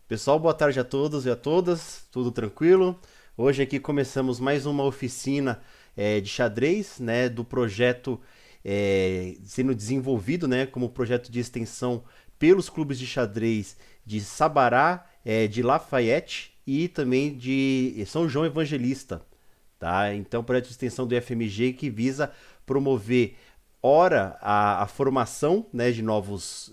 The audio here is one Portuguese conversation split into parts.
Pessoal, boa tarde a todos e a todas, tudo tranquilo? Hoje aqui começamos mais uma oficina de xadrez, né, do projeto sendo desenvolvido, né, como projeto de extensão pelos clubes de xadrez de Sabará, de Lafayette e também de São João Evangelista, tá? Então, projeto de extensão do IFMG que visa promover ora a formação, né, de novos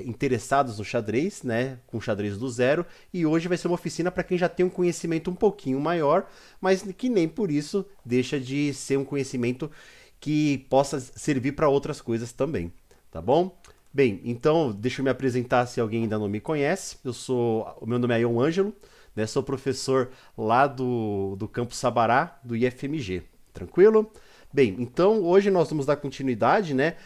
interessados no xadrez, né, com xadrez do zero, e hoje vai ser uma oficina para quem já tem um conhecimento um pouquinho maior, mas que nem por isso deixa de ser um conhecimento que possa servir para outras coisas também, tá bom? Bem, então deixa eu me apresentar se alguém ainda não me conhece. O meu nome é Ion Ângelo, né, sou professor lá do Campus Sabará, do IFMG. Tranquilo? Bem, então hoje nós vamos dar continuidade, né?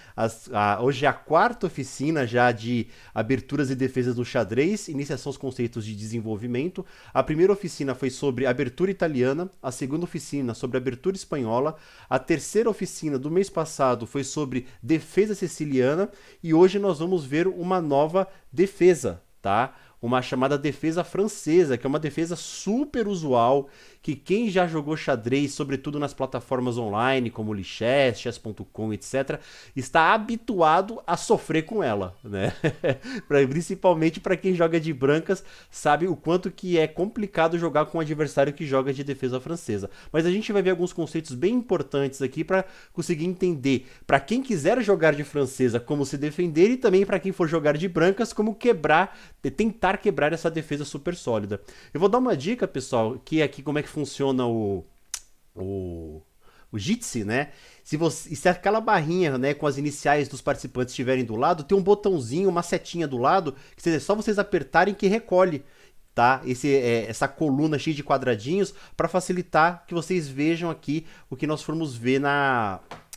Hoje é a quarta oficina já de aberturas e defesas do xadrez, iniciação aos conceitos de desenvolvimento. A primeira oficina foi sobre abertura italiana, a segunda oficina sobre abertura espanhola, a terceira oficina do mês passado foi sobre defesa siciliana e hoje nós vamos ver uma nova defesa, tá? Uma chamada defesa francesa, que é uma defesa super usual, que quem já jogou xadrez, sobretudo nas plataformas online, como Lichess, chess.com, etc., está habituado a sofrer com ela, né? Principalmente para quem joga de brancas, sabe o quanto que é complicado jogar com um adversário que joga de defesa francesa. Mas a gente vai ver alguns conceitos bem importantes aqui para conseguir entender, para quem quiser jogar de francesa, como se defender, e também para quem for jogar de brancas, como quebrar, tentar quebrar essa defesa super sólida. Eu vou dar uma dica, pessoal, que é aqui como é que funciona o, o Jitsi, né? Se aquela barrinha, né, com as iniciais dos participantes estiverem do lado, tem um botãozinho, uma setinha do lado, que é só vocês apertarem que recolhe, tá? Essa coluna cheia de quadradinhos para facilitar que vocês vejam aqui o que nós formos ver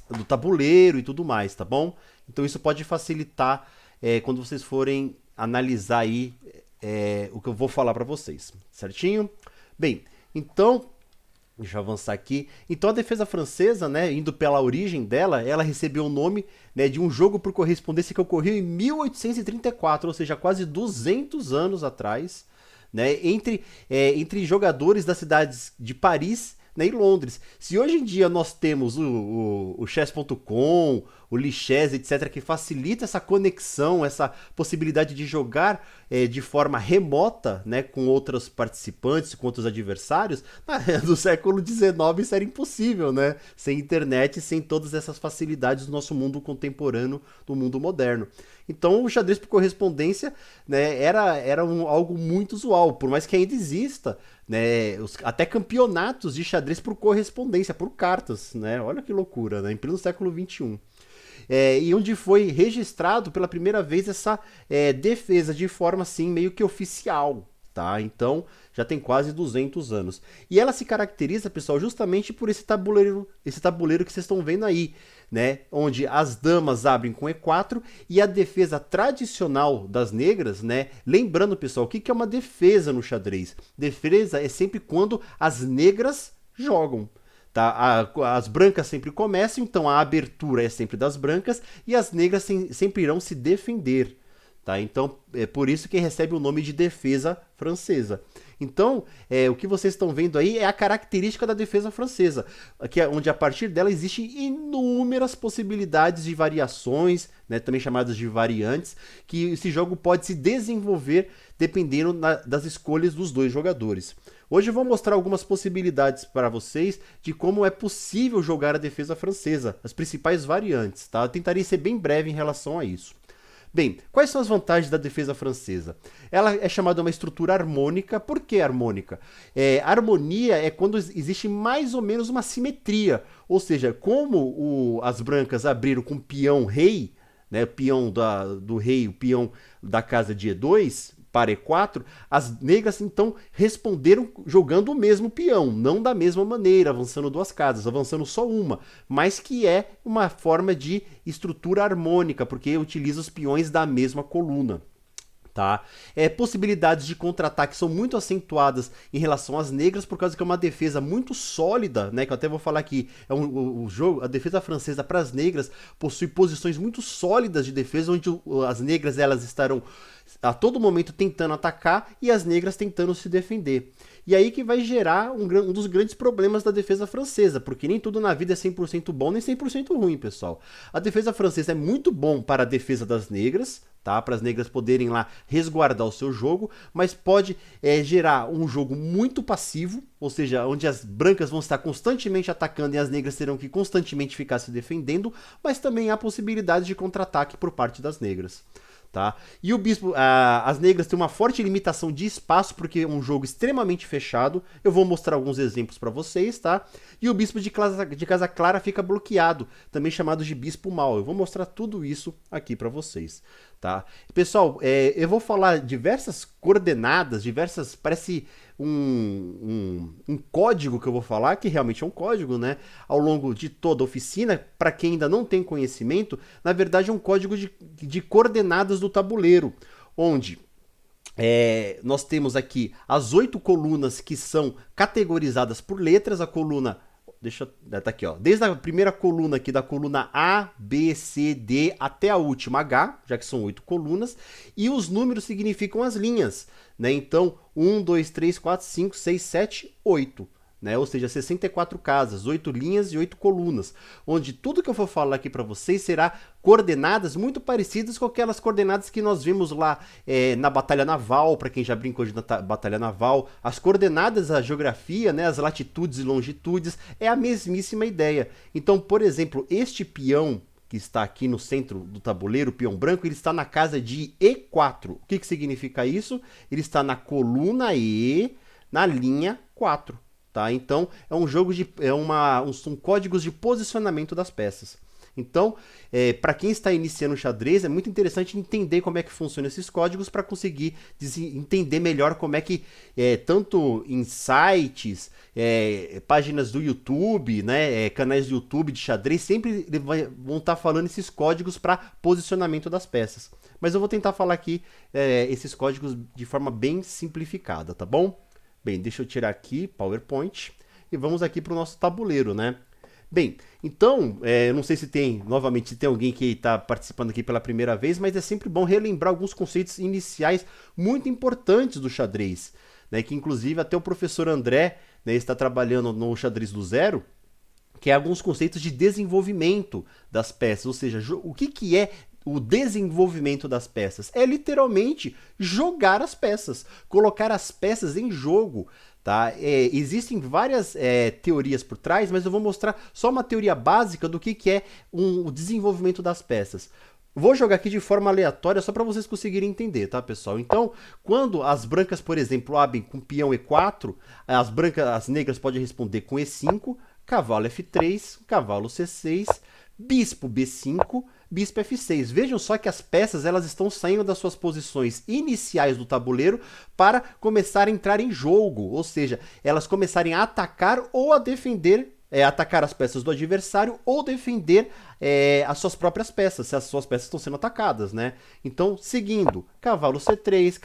do tabuleiro e tudo mais, tá bom? Então isso pode facilitar quando vocês forem analisar aí o que eu vou falar para vocês, certinho? Bem, então deixa eu avançar aqui. Então a defesa francesa, né, indo pela origem dela, ela recebeu o nome, né, de um jogo por correspondência que ocorreu em 1834, ou seja, quase 200 anos atrás, né, entre jogadores das cidades de Paris, né, e Londres. Se hoje em dia nós temos o chess.com, o Lichess, etc., que facilita essa conexão, essa possibilidade de jogar de forma remota, né, com outros participantes, com outros adversários, no século XIX isso era impossível, né? Sem internet, sem todas essas facilidades do nosso mundo contemporâneo, do mundo moderno. Então o xadrez por correspondência, né, era algo muito usual, por mais que ainda exista, né, até campeonatos de xadrez por correspondência, por cartas, né? Olha que loucura, né? Em pleno século XXI. E onde foi registrado pela primeira vez essa defesa de forma assim meio que oficial, tá? Então já tem quase 200 anos. E ela se caracteriza, pessoal, justamente por esse tabuleiro que vocês estão vendo aí, né? Onde as damas abrem com E4 e a defesa tradicional das negras, né? Lembrando, pessoal, o que é uma defesa no xadrez? Defesa é sempre quando as negras jogam. Tá? As brancas sempre começam, então a abertura é sempre das brancas e as negras sempre irão se defender. Tá? Então é por isso que recebe o nome de defesa francesa. Então, o que vocês estão vendo aí é a característica da defesa francesa, onde a partir dela existem inúmeras possibilidades de variações, né, também chamadas de variantes, que esse jogo pode se desenvolver dependendo das escolhas dos dois jogadores. Hoje eu vou mostrar algumas possibilidades para vocês de como é possível jogar a defesa francesa, as principais variantes, tá? Eu tentarei ser bem breve em relação a isso. Bem, quais são as vantagens da defesa francesa? Ela é chamada uma estrutura harmônica. Por que harmônica? Harmonia é quando existe mais ou menos uma simetria. Ou seja, como as brancas abriram com peão rei, né, peão do rei, o peão da casa de E2, para E4, as negras então responderam jogando o mesmo peão, não da mesma maneira, avançando duas casas, avançando só uma, mas que é uma forma de estrutura harmônica, porque utiliza os peões da mesma coluna. Tá? Possibilidades de contra-ataque são muito acentuadas em relação às negras, por causa que é uma defesa muito sólida, né? Que eu até vou falar aqui, o jogo, a defesa francesa para as negras possui posições muito sólidas de defesa, onde as negras elas estarão a todo momento tentando atacar e as negras tentando se defender. E aí que vai gerar um dos grandes problemas da defesa francesa, porque nem tudo na vida é 100% bom nem 100% ruim, pessoal. A defesa francesa é muito bom para a defesa das negras, tá? Para as negras poderem lá resguardar o seu jogo, mas pode gerar um jogo muito passivo, ou seja, onde as brancas vão estar constantemente atacando e as negras terão que constantemente ficar se defendendo, mas também há possibilidade de contra-ataque por parte das negras. Tá? E o bispo, as negras têm uma forte limitação de espaço, porque é um jogo extremamente fechado. Eu vou mostrar alguns exemplos para vocês, tá? E o bispo de casa clara fica bloqueado, também chamado de bispo mau. Eu vou mostrar tudo isso aqui para vocês, tá? Pessoal, eu vou falar diversas coordenadas, parece um código que eu vou falar, que realmente é um código, né? Ao longo de toda a oficina, para quem ainda não tem conhecimento, na verdade é um código de coordenadas do tabuleiro, onde nós temos aqui as 8 colunas que são categorizadas por letras. A coluna, tá aqui, ó, desde a primeira coluna aqui, da coluna A, B, C, D, até a última H, já que são 8 colunas, e os números significam as linhas, né? Então, 1, 2, 3, 4, 5, 6, 7, 8. Né? Ou seja, 64 casas, 8 linhas e 8 colunas, onde tudo que eu for falar aqui para vocês será coordenadas muito parecidas com aquelas coordenadas que nós vimos lá na Batalha Naval, para quem já brincou de Batalha Naval. As coordenadas, a geografia, né, as latitudes e longitudes, é a mesmíssima ideia. Então, por exemplo, este peão que está aqui no centro do tabuleiro, o peão branco, ele está na casa de E4. O que significa isso? Ele está na coluna E, na linha 4. Tá? Então, é um jogo são códigos de posicionamento das peças. Então, para quem está iniciando o xadrez, é muito interessante entender como é que funcionam esses códigos para conseguir entender melhor como é que, tanto em sites, páginas do YouTube, né, canais do YouTube de xadrez, sempre vão estar falando esses códigos para posicionamento das peças. Mas eu vou tentar falar aqui esses códigos de forma bem simplificada, tá bom? Bem, deixa eu tirar aqui PowerPoint e vamos aqui para o nosso tabuleiro, né? Bem, então, não sei se tem alguém que está participando aqui pela primeira vez, mas é sempre bom relembrar alguns conceitos iniciais muito importantes do xadrez, né? Que inclusive até o professor André, né, está trabalhando no xadrez do zero, que é alguns conceitos de desenvolvimento das peças, ou seja, o que é o desenvolvimento das peças? É literalmente jogar as peças, colocar as peças em jogo. Tá? Existem várias teorias por trás, mas eu vou mostrar só uma teoria básica do que é o desenvolvimento das peças. Vou jogar aqui de forma aleatória só para vocês conseguirem entender, tá, pessoal? Então, quando as brancas, por exemplo, abrem com peão E4, as negras podem responder com E5, cavalo F3, cavalo C6, bispo B5, bispo F6. Vejam só que as peças elas estão saindo das suas posições iniciais do tabuleiro para começar a entrar em jogo, ou seja, elas começarem a atacar ou a defender, atacar as peças do adversário ou defender as suas próprias peças, se as suas peças estão sendo atacadas, né? Então, seguindo, cavalo C3,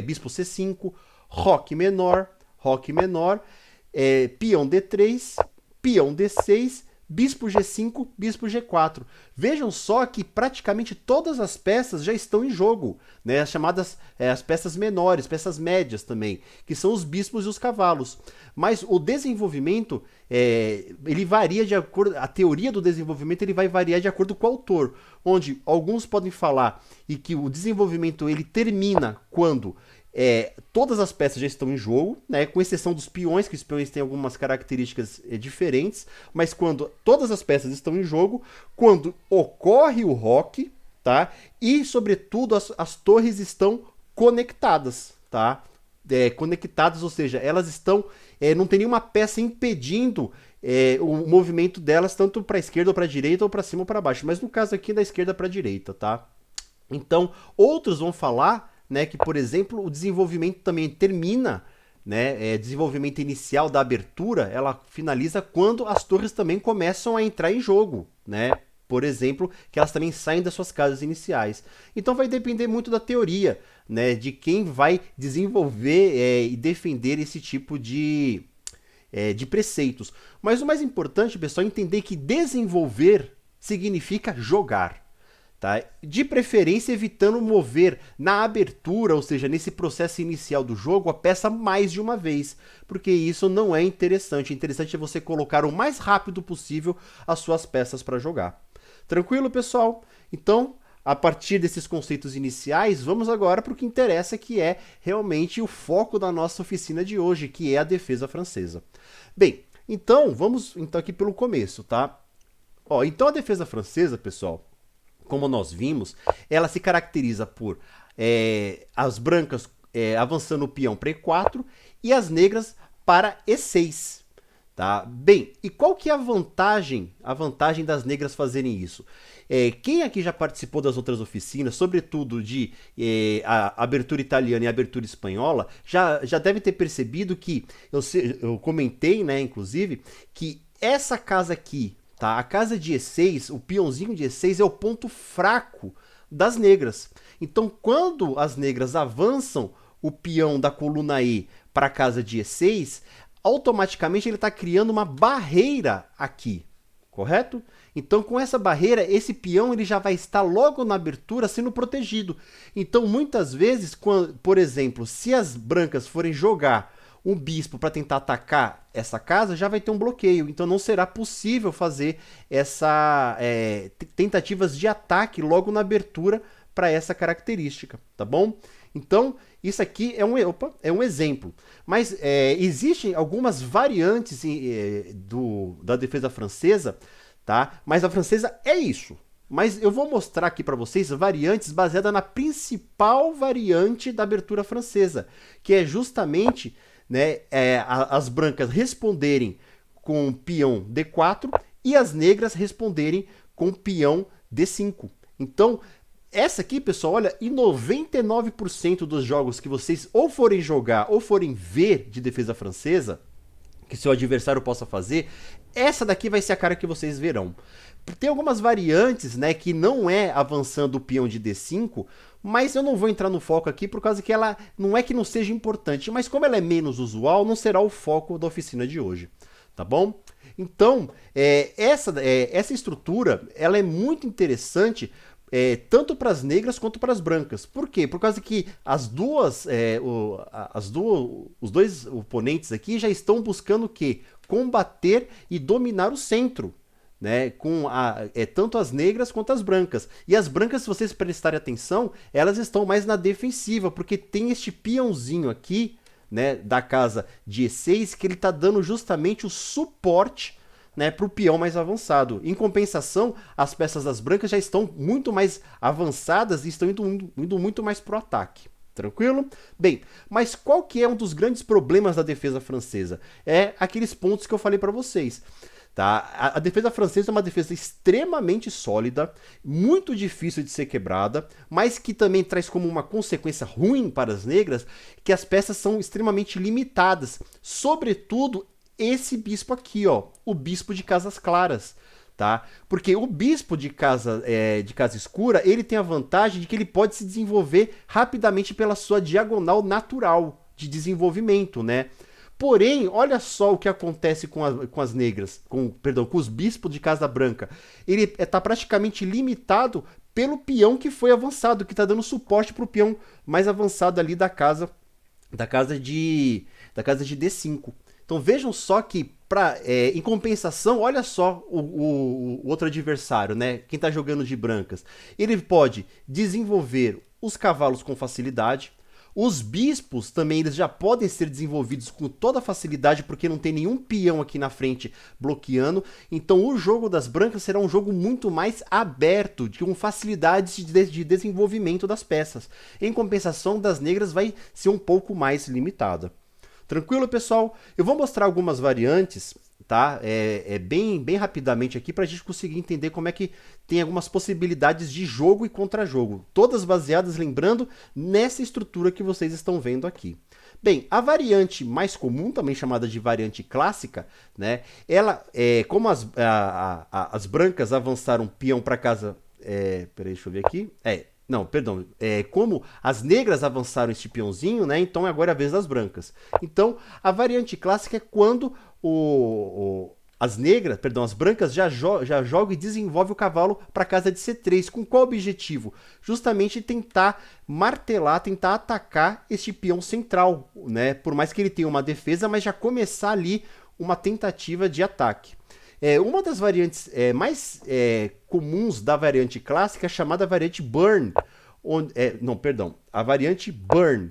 bispo C5, roque menor, peão D3, peão D6, bispo G5, bispo G4. Vejam só que praticamente todas as peças já estão em jogo, né? As chamadas as peças menores, peças médias também, que são os bispos e os cavalos. Mas o desenvolvimento, ele varia de acordo, a teoria do desenvolvimento ele vai variar de acordo com o autor, onde alguns podem falar e que o desenvolvimento ele termina quando todas as peças já estão em jogo, né, com exceção dos peões, que os peões têm algumas características diferentes, mas quando todas as peças estão em jogo, quando ocorre o roque, tá, e sobretudo as torres estão conectadas, tá, conectadas, ou seja, elas estão, não tem nenhuma peça impedindo o movimento delas, tanto para a esquerda ou para a direita, ou para cima ou para baixo, mas no caso aqui da esquerda para a direita, tá. Então, outros vão falar, né, que, por exemplo, o desenvolvimento também termina, né, desenvolvimento inicial da abertura, ela finaliza quando as torres também começam a entrar em jogo, né? por exemplo, que elas também saem das suas casas iniciais. Então vai depender muito da teoria, né, de quem vai desenvolver e defender esse tipo de preceitos. Mas o mais importante, pessoal, é entender que desenvolver significa jogar. Tá? De preferência evitando mover na abertura, ou seja, nesse processo inicial do jogo, a peça mais de uma vez, porque isso não é interessante. O interessante é você colocar o mais rápido possível as suas peças para jogar. Tranquilo, pessoal? Então, a partir desses conceitos iniciais, vamos agora para o que interessa, que é realmente o foco da nossa oficina de hoje, que é a defesa francesa. Bem, então, vamos aqui pelo começo, tá? Então a defesa francesa, pessoal, como nós vimos, ela se caracteriza por as brancas avançando o peão para E4 e as negras para E6. Tá? Bem, e qual que é a vantagem das negras fazerem isso? Quem aqui já participou das outras oficinas, sobretudo de a abertura italiana e a abertura espanhola, já deve ter percebido que, eu comentei, né, inclusive, que essa casa aqui, tá? A casa de E6, o peãozinho de E6 é o ponto fraco das negras. Então, quando as negras avançam o peão da coluna E para a casa de E6, automaticamente ele está criando uma barreira aqui, correto? Então, com essa barreira, esse peão ele já vai estar logo na abertura sendo protegido. Então, muitas vezes, por exemplo, se as brancas forem jogar um bispo para tentar atacar essa casa, já vai ter um bloqueio. Então não será possível fazer tentativas de ataque logo na abertura para essa característica, tá bom? Então isso aqui é um exemplo. Mas existem algumas variantes da defesa francesa, tá? Mas a francesa é isso. Mas eu vou mostrar aqui para vocês variantes baseadas na principal variante da abertura francesa, que é justamente, né, as brancas responderem com peão D4 e as negras responderem com peão D5. Então, essa aqui, pessoal, olha, em 99% dos jogos que vocês ou forem jogar ou forem ver de defesa francesa, que seu adversário possa fazer, essa daqui vai ser a cara que vocês verão. Tem algumas variantes, né, que não é avançando o peão de D5, mas eu não vou entrar no foco aqui por causa que ela não é que não seja importante, mas como ela é menos usual, não será o foco da oficina de hoje, tá bom? Então, essa estrutura, ela é muito interessante, tanto para as negras quanto para as brancas. Por quê? Por causa que os dois oponentes aqui já estão buscando o quê? Combater e dominar o centro, né, com tanto as negras quanto as brancas. E as brancas, se vocês prestarem atenção, elas estão mais na defensiva, porque tem este peãozinho aqui, né, da casa de E6, que ele está dando justamente o suporte, né, para o peão mais avançado. Em compensação, as peças das brancas já estão muito mais avançadas e estão indo muito mais para o ataque. Tranquilo? Bem, mas qual que é um dos grandes problemas da defesa francesa? É aqueles pontos que eu falei para vocês. Tá? A defesa francesa é uma defesa extremamente sólida, muito difícil de ser quebrada, mas que também traz como uma consequência ruim para as negras que as peças são extremamente limitadas, sobretudo esse bispo aqui, ó, o bispo de casas claras. Tá? Porque o bispo de casa escura, ele tem a vantagem de que ele pode se desenvolver rapidamente pela sua diagonal natural de desenvolvimento, né? Porém, olha só o que acontece com as negras, com os bispos de casa branca. Ele está praticamente limitado pelo peão que foi avançado, que está dando suporte para o peão mais avançado ali da casa de D5. Então vejam só que, em compensação, olha só o outro adversário, né? Quem está jogando de brancas. Ele pode desenvolver os cavalos com facilidade. Os bispos também eles já podem ser desenvolvidos com toda facilidade, porque não tem nenhum peão aqui na frente bloqueando. Então o jogo das brancas será um jogo muito mais aberto, com facilidades de desenvolvimento das peças. Em compensação, das negras vai ser um pouco mais limitada. Tranquilo, pessoal? Eu vou mostrar algumas variantes tá? Bem rapidamente aqui para a gente conseguir entender como é que tem algumas possibilidades de jogo e contra-jogo, todas baseadas, lembrando, nessa estrutura que vocês estão vendo aqui. Bem, a variante mais comum, também chamada de variante clássica, né? Ela, como as brancas avançaram peão para casa. Peraí, deixa eu ver aqui. Não, perdão. Como as negras avançaram este peãozinho, né? Então agora é a vez das brancas. Então, a variante clássica é quando as brancas já jogam e desenvolvem o cavalo para casa de C3. Com qual objetivo? Justamente tentar martelar, tentar atacar este peão central, né? Por mais que ele tenha uma defesa, mas já começar ali uma tentativa de ataque. Uma das variantes mais comuns da variante clássica é chamada variante Burn. A variante Burn,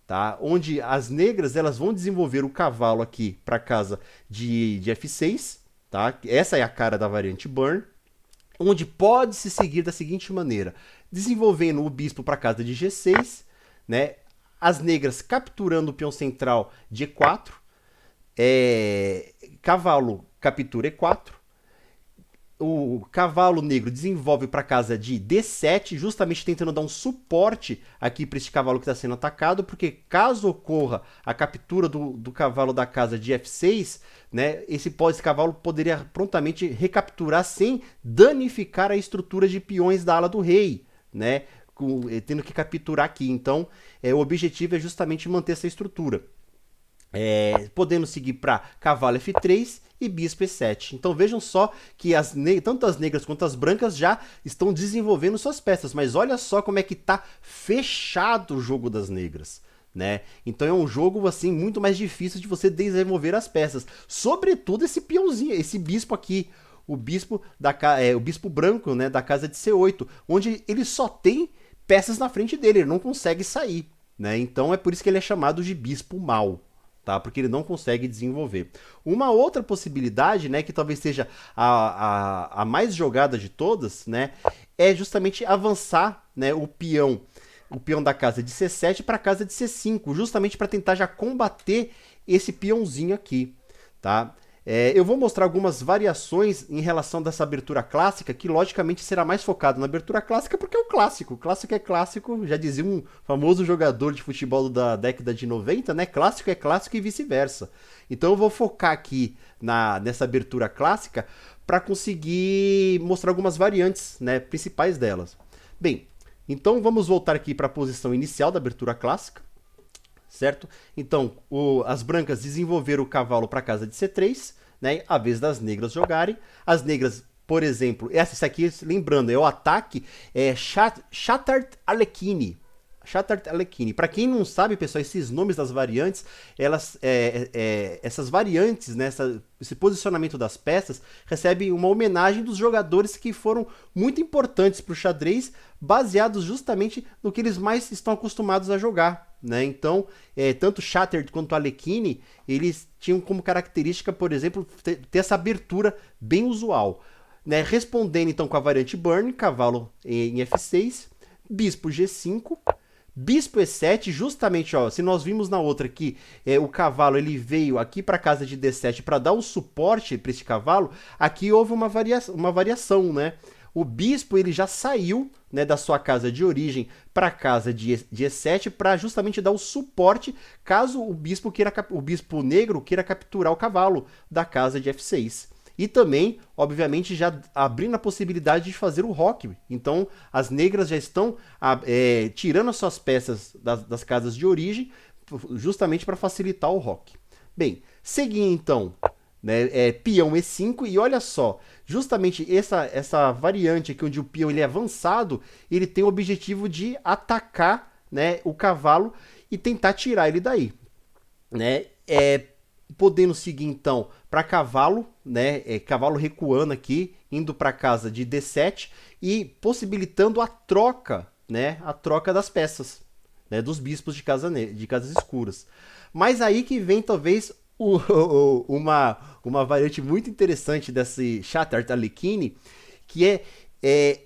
tá? Onde as negras elas vão desenvolver o cavalo aqui para casa de F6, tá? Essa é a cara da variante Burn, onde pode se seguir da seguinte maneira: desenvolvendo o bispo para casa de G6, né? As negras capturando o peão central de E4, cavalo captura E4, o cavalo negro desenvolve para casa de D7, justamente tentando dar um suporte aqui para este cavalo que está sendo atacado, porque caso ocorra a captura do cavalo da casa de F6, né, esse cavalo poderia prontamente recapturar sem danificar a estrutura de peões da ala do rei, né, tendo que capturar aqui. Então, o objetivo é justamente manter essa estrutura. Podendo seguir para cavalo F3 e bispo E7. Então vejam só que tanto as negras quanto as brancas já estão desenvolvendo suas peças, mas olha só como é que tá fechado o jogo das negras, né? Então é um jogo assim muito mais difícil de você desenvolver as peças, sobretudo esse peãozinho, esse bispo aqui, o bispo branco, né, da casa de C8, onde ele só tem peças na frente dele, ele não consegue sair, né? Então é por isso que ele é chamado de bispo mau. Tá? Porque ele não consegue desenvolver. Uma outra possibilidade, né, que talvez seja a mais jogada de todas, né, é justamente avançar, né, o peão da casa de C7 para a casa de C5, justamente para tentar já combater esse peãozinho aqui, tá? Eu vou mostrar algumas variações em relação dessa abertura clássica, que logicamente será mais focado na abertura clássica, porque é o clássico. Clássico é clássico, já dizia um famoso jogador de futebol da década de 90, né? Clássico é clássico e vice-versa. Então eu vou focar aqui nessa abertura clássica para conseguir mostrar algumas variantes, né, principais delas. Bem, então vamos voltar aqui para a posição inicial da abertura clássica. Certo? Então, as brancas desenvolveram o cavalo para casa de C3, né? A vez das negras jogarem. As negras, por exemplo, essa aqui, lembrando, é o ataque Shattered Alekhine. Shattered Alekhine. Para quem não sabe, pessoal, esses nomes das variantes, essas variantes, né, esse posicionamento das peças, recebe uma homenagem dos jogadores que foram muito importantes para o xadrez, baseados justamente no que eles mais estão acostumados a jogar. Né? Então, tanto Shattered quanto Alekhine, eles tinham como característica, por exemplo, ter essa abertura bem usual. Né? Respondendo então com a variante Burn, cavalo em F6, bispo G5, bispo E7, justamente, ó, se nós vimos na outra aqui, o cavalo ele veio aqui para a casa de D7 para dar um suporte para esse cavalo, aqui houve uma variação, né? O bispo ele já saiu, né, da sua casa de origem para a casa de E7 para justamente dar o suporte caso o bispo negro queira capturar o cavalo da casa de F6. E também, obviamente, já abrindo a possibilidade de fazer o roque. Então, as negras já estão tirando as suas peças das casas de origem, justamente para facilitar o roque. Bem, seguindo então, né, peão E5, e olha só, justamente essa variante aqui, onde o peão ele é avançado, ele tem o objetivo de atacar, né, o cavalo e tentar tirar ele daí. Né? Podendo seguir então para cavalo, né, cavalo recuando aqui, indo para casa de D7 e possibilitando a troca, né, a troca das peças, né, dos bispos de casas escuras. Mas aí que vem talvez uma variante muito interessante desse Shattered Alekhine, que é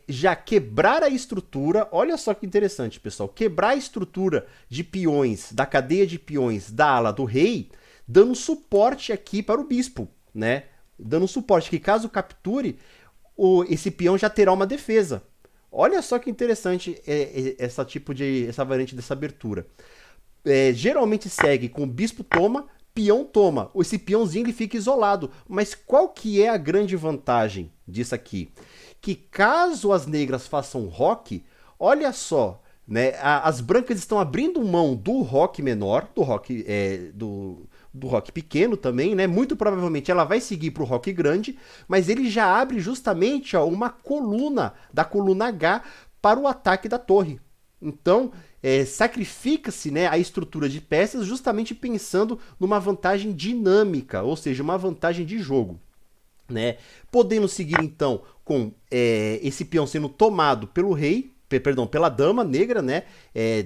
já quebrar a estrutura. Olha só que interessante, pessoal, quebrar a estrutura de peões, da cadeia de peões da ala do rei, dando suporte aqui para o bispo, né? dando suporte, que caso capture, esse peão já terá uma defesa. Olha só que interessante essa variante dessa abertura. Geralmente segue com bispo toma, peão toma. Esse peãozinho ele fica isolado. Mas qual que é a grande vantagem disso aqui? Que caso as negras façam roque, olha só, né? As brancas estão abrindo mão do roque menor, do roque pequeno também, né? Muito provavelmente ela vai seguir para o roque grande, mas ele já abre justamente ó, uma coluna da coluna H para o ataque da torre. Então, sacrifica-se, né, a estrutura de peças justamente pensando numa vantagem dinâmica, ou seja, uma vantagem de jogo. Né? Podendo seguir então com esse peão sendo tomado pelo rei, perdão, pela dama negra, né?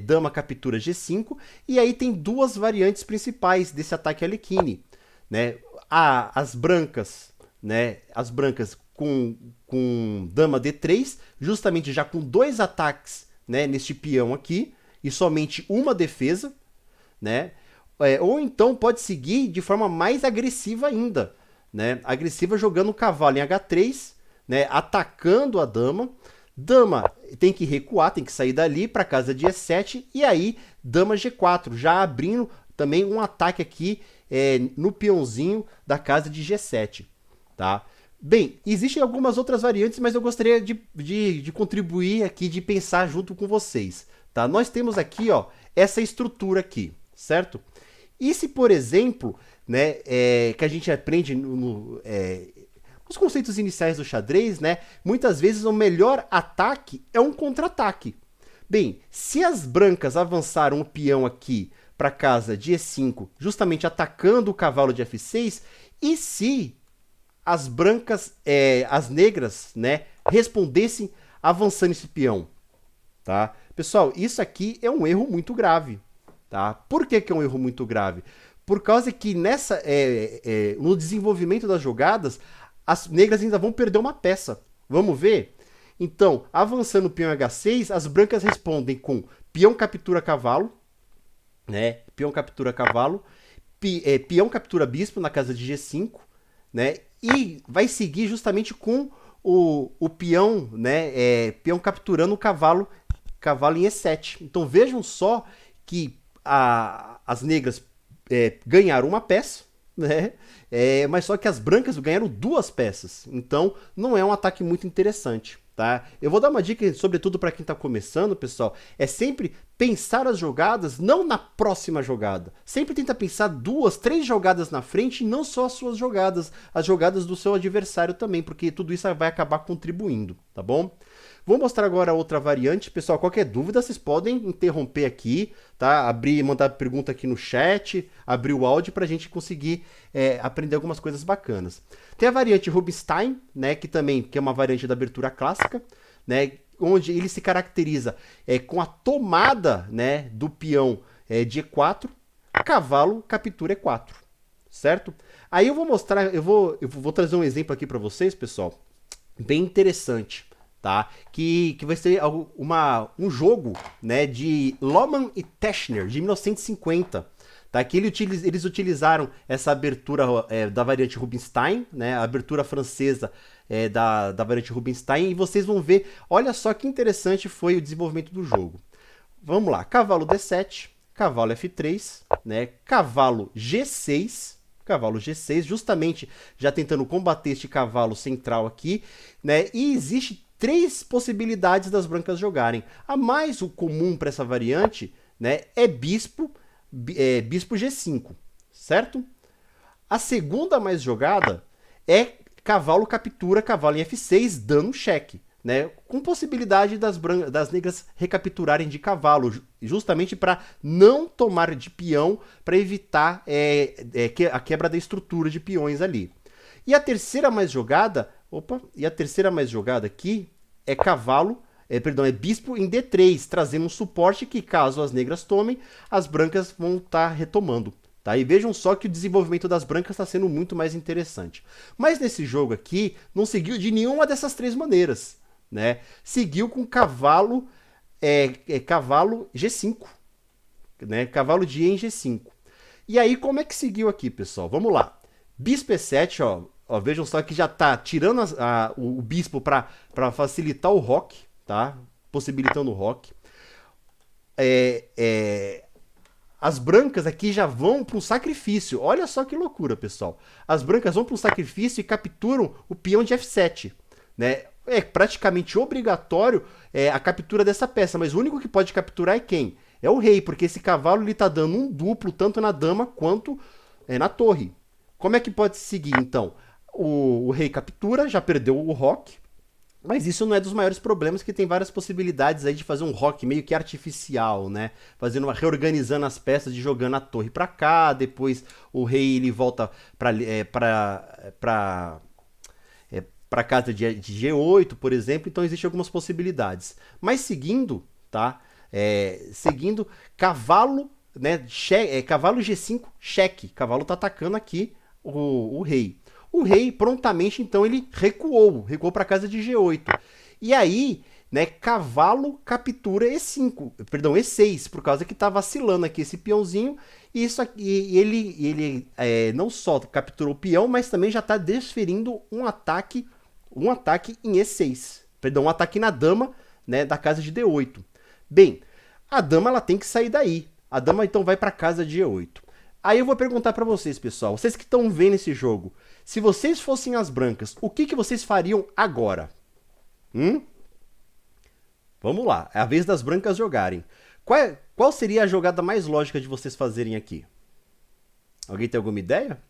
Dama captura G5, e aí tem duas variantes principais desse ataque Alekhine, né? As brancas, né? As brancas com dama D3, justamente já com dois ataques, né? Neste peão aqui e somente uma defesa, né? Ou então pode seguir de forma mais agressiva ainda, né? Agressiva jogando o cavalo em H3, né? Atacando a dama. Dama tem que recuar, tem que sair dali para casa de E7 e aí dama G4, já abrindo também um ataque aqui no peãozinho da casa de G7, tá? Bem, existem algumas outras variantes, mas eu gostaria de contribuir aqui, de pensar junto com vocês, tá? Nós temos aqui, ó, essa estrutura aqui, certo? E se, por exemplo, né, que a gente aprende os conceitos iniciais do xadrez, né? Muitas vezes o melhor ataque é um contra-ataque. Bem, se as brancas avançaram o peão aqui para casa de E5, justamente atacando o cavalo de F6, e se as brancas, as negras, né, respondessem avançando esse peão, tá? Pessoal, isso aqui é um erro muito grave, tá? Por que é um erro muito grave? Por causa que no desenvolvimento das jogadas, as negras ainda vão perder uma peça. Vamos ver? Então, avançando o peão H6, as brancas respondem com peão captura cavalo, né? Peão captura cavalo, peão captura bispo na casa de G5, né? E vai seguir justamente com o peão, né? Peão capturando o cavalo em E7. Então vejam só que as negras ganharam uma peça, né? Mas só que as brancas ganharam duas peças. Então não é um ataque muito interessante, tá? Eu vou dar uma dica, sobretudo para quem está começando, pessoal, é sempre pensar as jogadas não na próxima jogada. Sempre tenta pensar 2, 3 jogadas na frente e não só as suas jogadas, as jogadas do seu adversário também, porque tudo isso vai acabar contribuindo, tá bom? Vou mostrar agora outra variante. Pessoal, qualquer dúvida, vocês podem interromper aqui, tá? Mandar pergunta aqui no chat, abrir o áudio para a gente conseguir aprender algumas coisas bacanas. Tem a variante Rubinstein, né? Que é uma variante da abertura clássica, né? Onde ele se caracteriza com a tomada, né, do peão de E4, cavalo captura E4, certo? Aí eu vou mostrar, eu vou trazer um exemplo aqui para vocês, pessoal, bem interessante. Tá? Que vai ser um jogo, né, de Lohmann e Teschner, de 1950. Tá? Que eles utilizaram essa abertura da variante Rubinstein, né, a abertura francesa da variante Rubinstein, e vocês vão ver, olha só que interessante foi o desenvolvimento do jogo. Vamos lá, cavalo D7, cavalo F3, né, cavalo G6, justamente já tentando combater este cavalo central aqui, né, e existe 3 possibilidades das brancas jogarem. A mais comum para essa variante, né, é bispo G5, certo? A segunda mais jogada é cavalo captura cavalo em F6, dando cheque, né? Com possibilidade das negras recapturarem de cavalo, justamente para não tomar de peão, para evitar a quebra da estrutura de peões ali. E a terceira mais jogada, aqui é bispo em D3, trazendo um suporte que, caso as negras tomem, as brancas vão estar retomando. Tá? E vejam só que o desenvolvimento das brancas está sendo muito mais interessante. Mas nesse jogo aqui, não seguiu de nenhuma dessas 3 maneiras, né? Seguiu com cavalo G5, né? Cavalo de E em G5. E aí, como é que seguiu aqui, pessoal? Vamos lá. Bispo E7, ó. Ó, vejam só que já tá tirando o bispo para facilitar o rock, tá? Possibilitando o rock. É, é, as brancas aqui já vão para um sacrifício. Olha só que loucura, pessoal. As brancas vão para um sacrifício e capturam o peão de F7, né? É praticamente obrigatório a captura dessa peça, mas o único que pode capturar é quem? É o rei, porque esse cavalo ele tá dando um duplo tanto na dama quanto na torre. Como é que pode seguir, então? O rei captura, já perdeu o rock, mas isso não é dos maiores problemas, que tem várias possibilidades aí de fazer um rock meio que artificial, né? Reorganizando as peças, de jogando a torre pra cá, depois o rei ele volta pra casa de G8, por exemplo, então existem algumas possibilidades. Mas seguindo, tá? Seguindo, cavalo, né? Cavalo G5, cheque. Cavalo tá atacando aqui o rei. O rei prontamente, então, ele recuou para casa de G8. E aí, né, cavalo captura E5, perdão, E6, por causa que tá vacilando aqui esse peãozinho. E isso aqui, ele não só capturou o peão, mas também já tá desferindo um ataque em E6. Perdão, um ataque na dama, né, da casa de D8. Bem, a dama ela tem que sair daí. A dama então vai para casa de E8. Aí eu vou perguntar para vocês, pessoal, vocês que estão vendo esse jogo, se vocês fossem as brancas, o que vocês fariam agora? Vamos lá, é a vez das brancas jogarem. Qual seria a jogada mais lógica de vocês fazerem aqui? Alguém tem alguma ideia?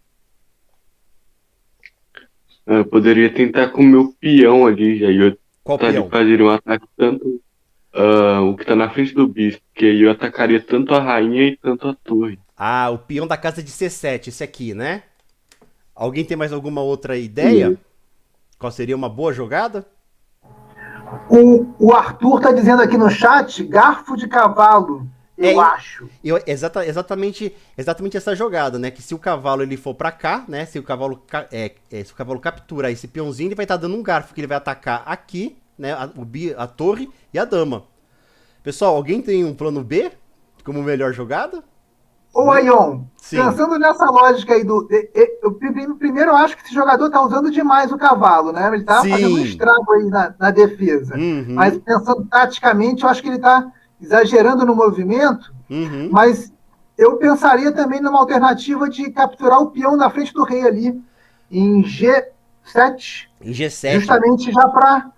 Eu poderia tentar com o meu peão ali, já ia Qual peão? fazer um ataque tanto o que tá na frente do bispo, que aí eu atacaria tanto a rainha e tanto a torre. Ah, o peão da casa de C7, esse aqui, né? Alguém tem mais alguma outra ideia? E Qual seria uma boa jogada? O Arthur tá dizendo aqui no chat, garfo de cavalo, eu acho. Exatamente essa jogada, né? Que se o cavalo ele for pra cá, né? Se o cavalo capturar esse peãozinho, ele vai estar dando um garfo que ele vai atacar aqui, né? A torre e a dama. Pessoal, alguém tem um plano B como melhor jogada? Ô, Aion, Sim. pensando nessa lógica aí primeiro eu acho que esse jogador tá usando demais o cavalo, né? Ele tá fazendo um estrago aí na defesa. Uhum. Mas pensando taticamente, eu acho que ele tá exagerando no movimento. Uhum. Mas eu pensaria também numa alternativa de capturar o peão na frente do rei ali, em G7. Em G7. Justamente já para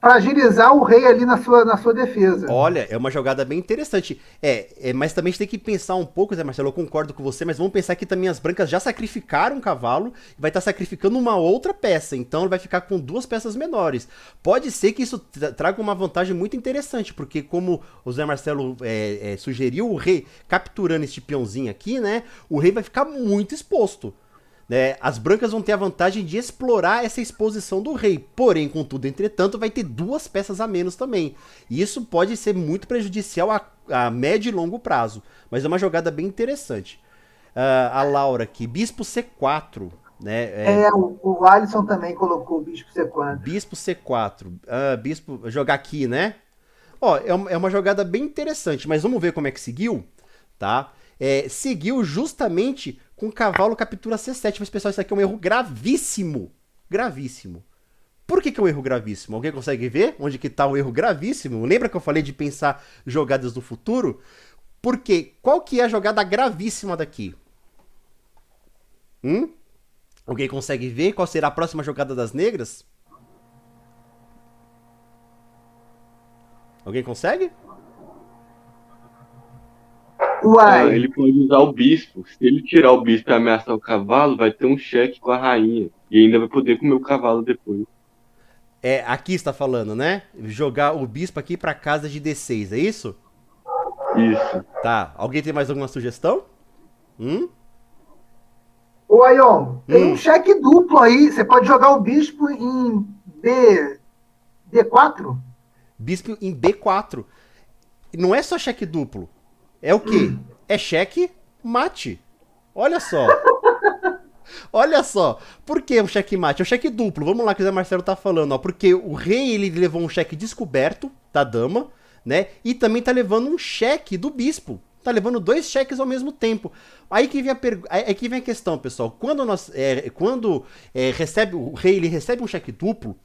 agilizar o rei ali na sua defesa. Olha, é uma jogada bem interessante. Mas também a gente tem que pensar um pouco, Zé Marcelo, eu concordo com você, mas vamos pensar que também as brancas já sacrificaram um cavalo e vai estar sacrificando uma outra peça, então ele vai ficar com duas peças menores. Pode ser que isso traga uma vantagem muito interessante, porque como o Zé Marcelo sugeriu, o rei capturando este peãozinho aqui, né, o rei vai ficar muito exposto. Né, as brancas vão ter a vantagem de explorar essa exposição do rei, porém, contudo, entretanto, vai ter duas peças a menos também. E isso pode ser muito prejudicial a médio e longo prazo, mas é uma jogada bem interessante. A Laura aqui, bispo C4. Né, o Alisson também colocou o bispo C4. Bispo C4. Bispo, jogar aqui, né? Ó, é uma jogada bem interessante, mas vamos ver como é que seguiu, tá? Seguiu justamente com cavalo captura C7. Mas, pessoal, isso aqui é um erro gravíssimo. Gravíssimo. Por que é um erro gravíssimo? Alguém consegue ver onde que tá o erro gravíssimo? Lembra que eu falei de pensar jogadas do futuro? Porque qual que é a jogada gravíssima daqui? Alguém consegue ver qual será a próxima jogada das negras? Alguém consegue? Uai. Ele pode usar o bispo. Se ele tirar o bispo e ameaçar o cavalo, vai ter um cheque com a rainha. E ainda vai poder comer o cavalo depois. Aqui está falando, né? Jogar o bispo aqui para casa de D6, é isso? Isso. Tá. Alguém tem mais alguma sugestão? Ô, Aion, tem um cheque duplo aí. Você pode jogar o bispo em D4? Bispo em B4. Não é só cheque duplo. É o quê? É cheque mate. Olha só. Olha só. Por que um cheque mate? É um cheque duplo. Vamos lá que o Zé Marcelo tá falando, ó. Porque o rei, ele levou um cheque descoberto da dama, né? E também tá levando um cheque do bispo. tá levando 2 cheques ao mesmo tempo. Aí que vem a questão, pessoal. Quando o rei ele recebe um cheque duplo,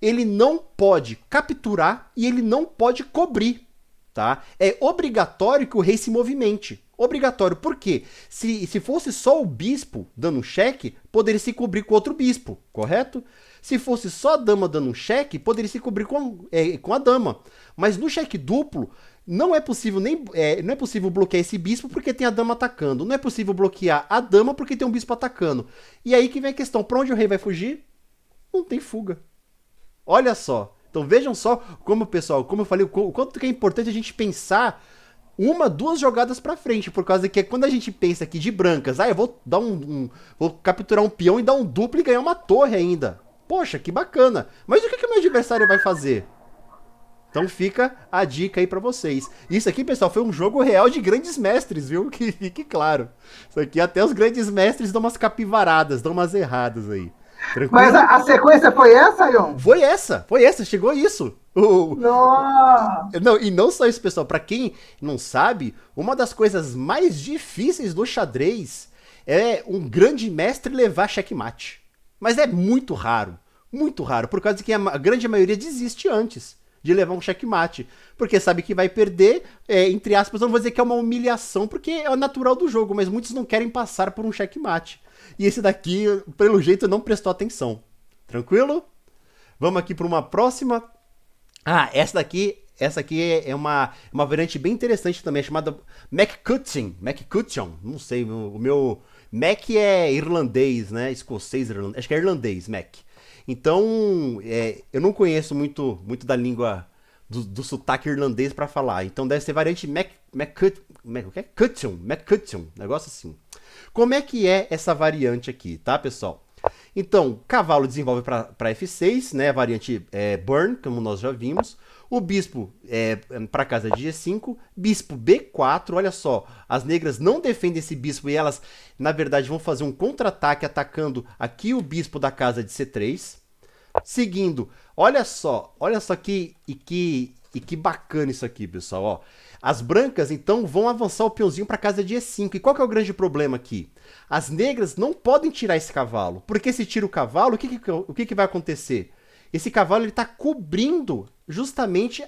ele não pode capturar e ele não pode cobrir, tá? É obrigatório que o rei se movimente. Obrigatório, por quê? Se fosse só o bispo dando um cheque, poderia se cobrir com outro bispo, correto? Se fosse só a dama dando um cheque, poderia se cobrir com a dama. Mas no cheque duplo, não é possível não é possível bloquear esse bispo porque tem a dama atacando. Não é possível bloquear a dama porque tem um bispo atacando. E aí que vem a questão, pra onde o rei vai fugir? Não tem fuga. Olha só. Então vejam só como, pessoal, como eu falei, o quanto que é importante a gente pensar 1, 2 jogadas pra frente, por causa que quando a gente pensa aqui de brancas, eu vou dar vou capturar um peão e dar um duplo e ganhar uma torre ainda. Poxa, que bacana. Mas o que o meu adversário vai fazer? Então fica a dica aí pra vocês. Isso aqui, pessoal, foi um jogo real de grandes mestres, viu? Que fique claro. Isso aqui até os grandes mestres dão umas capivaradas, dão umas erradas aí. Tranquilo? Mas a sequência foi essa, Ion? Foi essa, chegou isso. Não, e não só isso, pessoal. Pra quem não sabe, uma das coisas mais difíceis do xadrez é um grande mestre levar checkmate. Mas é muito raro, por causa que a grande maioria desiste antes de levar um checkmate, porque sabe que vai perder, entre aspas, eu não vou dizer que é uma humilhação, porque é o natural do jogo, mas muitos não querem passar por um checkmate. E esse daqui, pelo jeito, não prestou atenção. Tranquilo? Vamos aqui para uma próxima. Essa aqui é uma variante bem interessante também, chamada McCutcheon. Não sei, o meu Mac é irlandês, né? Escocês, irlandês. Acho que é irlandês, Mac. Então, eu não conheço muito da língua do sotaque irlandês para falar. Então deve ser variante McCutcheon, negócio assim. Como é que é essa variante aqui, tá, pessoal? Então, cavalo desenvolve para F6, né? A variante Burn, como nós já vimos. O bispo para casa de G5. Bispo B4, olha só. As negras não defendem esse bispo e elas, na verdade, vão fazer um contra-ataque atacando aqui o bispo da casa de C3. Seguindo, olha só que bacana isso aqui, pessoal, ó. As brancas, então, vão avançar o peãozinho para casa de E5. E qual que é o grande problema aqui? As negras não podem tirar esse cavalo, porque se tira o cavalo, o que vai acontecer? Esse cavalo ele está cobrindo justamente,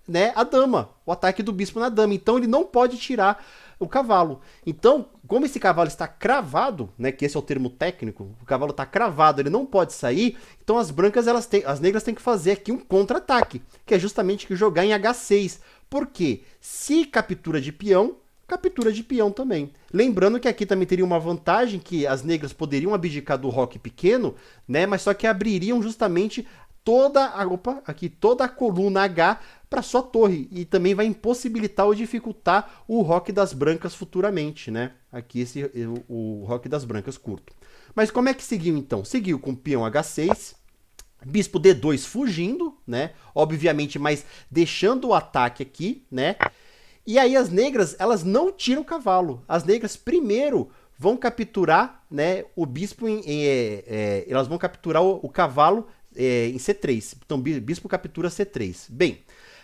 né, a dama, o ataque do bispo na dama. Então ele não pode tirar o cavalo. Então, como esse cavalo está cravado, né, que esse é o termo técnico, o cavalo está cravado, ele não pode sair. Então as negras têm que fazer aqui um contra-ataque, que é justamente jogar em H6. Por quê? Se captura de peão também. Lembrando que aqui também teria uma vantagem, que as negras poderiam abdicar do roque pequeno, né, mas só que abririam justamente toda a coluna H para sua torre, e também vai impossibilitar ou dificultar o roque das brancas futuramente, né? Aqui o roque das brancas curto. Mas como é que seguiu então? Seguiu com peão H6, bispo D2 fugindo, né? Obviamente, mas deixando o ataque aqui, né? E aí as negras, elas não tiram o cavalo. As negras primeiro vão capturar, né, o bispo elas vão capturar o cavalo em C3. Então, bispo captura C3. Bem,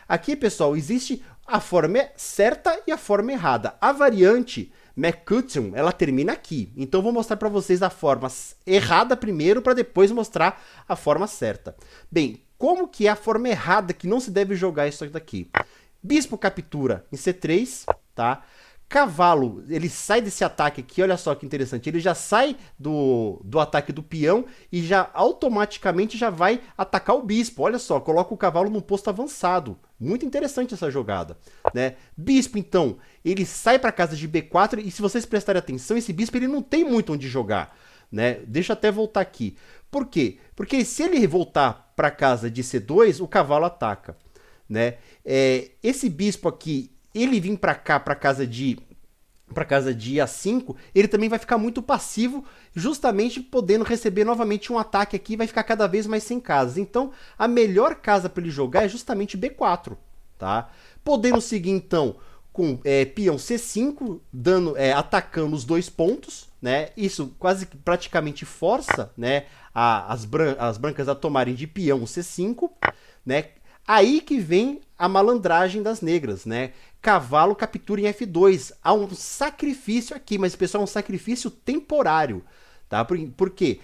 aqui, pessoal, existe a forma certa e a forma errada. A variante McCutcheon, ela termina aqui. Então, vou mostrar para vocês a forma errada primeiro, para depois mostrar a forma certa. Bem, como que é a forma errada que não se deve jogar isso daqui? Bispo captura em C3, tá? Cavalo, ele sai desse ataque aqui, olha só que interessante, ele já sai do ataque do peão e já automaticamente já vai atacar o bispo, olha só, coloca o cavalo num posto avançado, muito interessante essa jogada, né? Bispo, então, ele sai para casa de B4 e se vocês prestarem atenção, esse bispo ele não tem muito onde jogar, né? Deixa eu até voltar aqui, por quê? Porque se ele voltar para casa de C2, o cavalo ataca, né? Esse bispo aqui, ele vir para cá, para casa de A5, ele também vai ficar muito passivo, justamente podendo receber novamente um ataque aqui, vai ficar cada vez mais sem casas. Então, a melhor casa para ele jogar é justamente B4, tá? Podendo seguir, então, com peão C5, atacando os 2 pontos, né? Isso quase que praticamente força, né, as brancas a tomarem de peão C5, né? Aí que vem a malandragem das negras, né? Cavalo captura em F2. Há um sacrifício aqui, mas, pessoal, é um sacrifício temporário, tá? Por quê?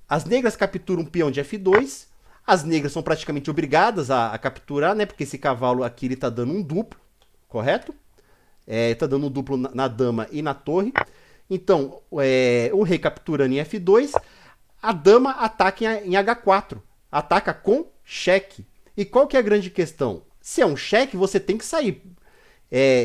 As negras capturam um peão de F2, as negras são praticamente obrigadas a capturar, né? Porque esse cavalo aqui, ele tá dando um duplo, correto? Tá dando um duplo na dama e na torre. Então, o rei capturando em F2, a dama ataca em H4. Ataca com cheque. E qual que é a grande questão? Se é um cheque, você tem que sair.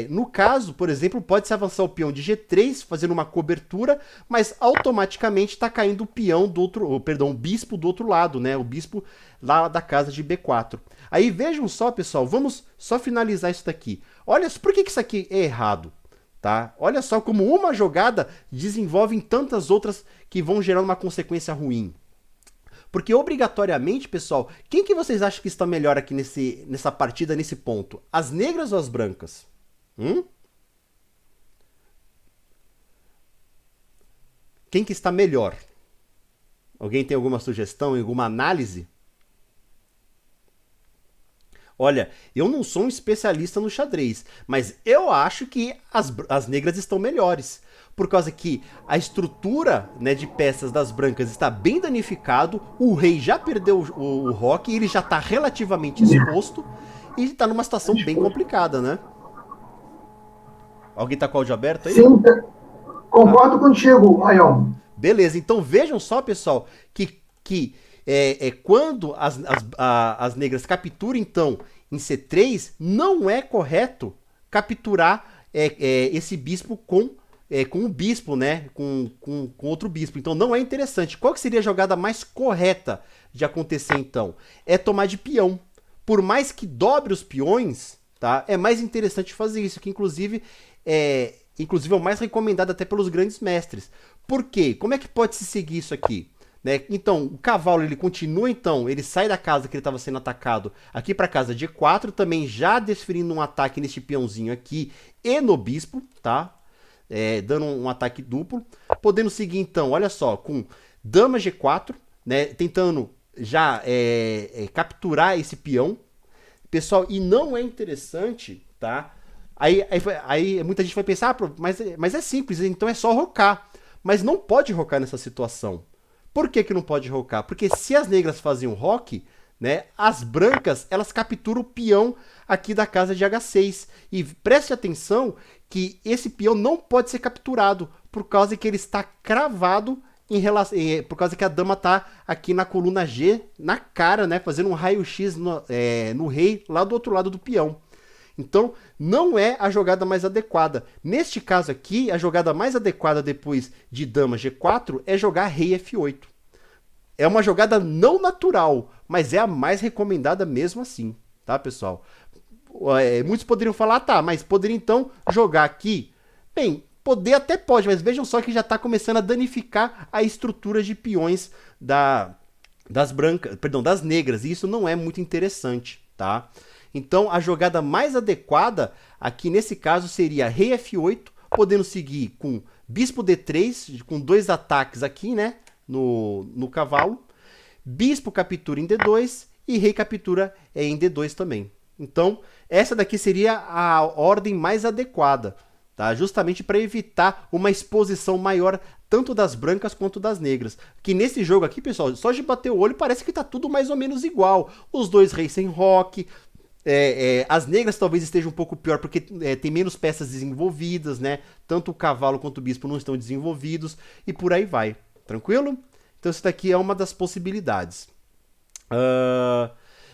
No caso, por exemplo, pode-se avançar o peão de G3, fazendo uma cobertura, mas automaticamente está caindo o peão do outro, perdão, o bispo do outro lado, né? O bispo lá da casa de B4. Aí vejam só, pessoal, vamos só finalizar isso daqui. Olha, por que isso aqui é errado? Tá? Olha só como uma jogada desenvolve tantas outras que vão gerar uma consequência ruim. Porque obrigatoriamente, pessoal, quem que vocês acham que está melhor aqui nessa partida, nesse ponto? As negras ou as brancas? Quem que está melhor? Alguém tem alguma sugestão, alguma análise? Olha, eu não sou um especialista no xadrez, mas eu acho que as negras estão melhores. Por causa que a estrutura, né, de peças das brancas está bem danificado, o rei já perdeu o roque, ele já está relativamente exposto e está numa situação bem complicada, né? Alguém está com o áudio aberto aí? Sim, concordo contigo, Rayon. Beleza, então vejam só, pessoal, que quando as negras capturam, então, em C3, não é correto capturar esse bispo com o bispo, né? Com outro bispo. Então não é interessante. Qual que seria a jogada mais correta de acontecer, então? É tomar de peão. Por mais que dobre os peões, tá? É mais interessante fazer isso, que inclusive é o mais recomendado até pelos grandes mestres. Por quê? Como é que pode se seguir isso aqui? Né? Então, o cavalo, ele continua, então, ele sai da casa que ele estava sendo atacado aqui para a casa de E4, também já desferindo um ataque nesse peãozinho aqui e no bispo, tá? Dando um ataque duplo. Podendo seguir, então, olha só, com dama G4, né? Tentando já capturar esse peão. Pessoal, e não é interessante, tá? Aí muita gente vai pensar, mas é simples, então é só rocar. Mas não pode rocar nessa situação. Por que não pode rocar? Porque se as negras fazem um roque, né, as brancas, elas capturam o peão aqui da casa de H6. E preste atenção que esse peão não pode ser capturado, por causa que ele está cravado por causa que a dama está aqui na coluna G, na cara, né, fazendo um raio-x no rei, lá do outro lado do peão. Então, não é a jogada mais adequada. Neste caso aqui, a jogada mais adequada depois de dama G4 é jogar rei F8. É uma jogada não natural, mas é a mais recomendada mesmo assim, tá, pessoal? Muitos poderiam falar, tá, mas poderia então jogar aqui? Bem, poder até pode, mas vejam só que já está começando a danificar a estrutura de peões das negras, e isso não é muito interessante, tá? Então, a jogada mais adequada aqui nesse caso seria rei F8, podendo seguir com bispo D3, com 2 ataques aqui, né, no cavalo. Bispo captura em D2 e rei captura em D2 também. Então, essa daqui seria a ordem mais adequada, tá? Justamente para evitar uma exposição maior tanto das brancas quanto das negras. Que nesse jogo aqui, pessoal, só de bater o olho parece que tá tudo mais ou menos igual. Os dois reis sem roque. As negras talvez estejam um pouco pior porque tem menos peças desenvolvidas, né? Tanto o cavalo quanto o bispo não estão desenvolvidos e por aí vai. Tranquilo? Então isso daqui é uma das possibilidades.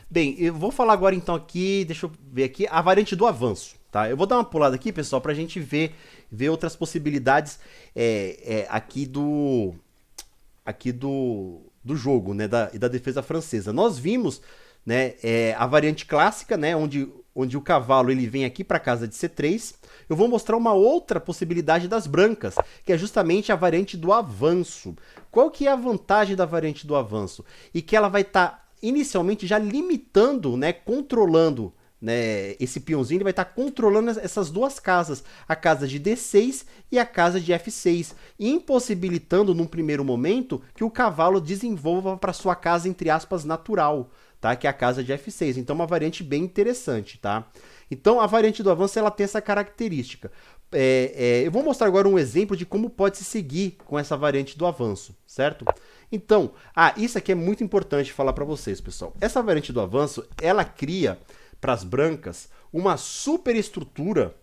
Bem, eu vou falar agora então aqui, deixa eu ver aqui, a variante do avanço, tá? Eu vou dar uma pulada aqui, pessoal, pra gente ver outras possibilidades aqui do jogo, né? E da defesa francesa. Nós vimos, né, a variante clássica, né, onde o cavalo ele vem aqui para a casa de C3. Eu vou mostrar uma outra possibilidade das brancas, que é justamente a variante do avanço. Qual que é a vantagem da variante do avanço? E que ela vai estar inicialmente já limitando, né, controlando, né, esse peãozinho, ele vai estar controlando essas duas casas, a casa de D6 e a casa de F6, impossibilitando num primeiro momento que o cavalo desenvolva para sua casa, entre aspas, natural. tá? Que é a casa de F6. Então, uma variante bem interessante, tá? Então, a variante do avanço, ela tem essa característica. Eu vou mostrar agora um exemplo de como pode se seguir com essa variante do avanço, certo? Então, isso aqui é muito importante falar para vocês, pessoal. Essa variante do avanço, ela cria para as brancas uma superestrutura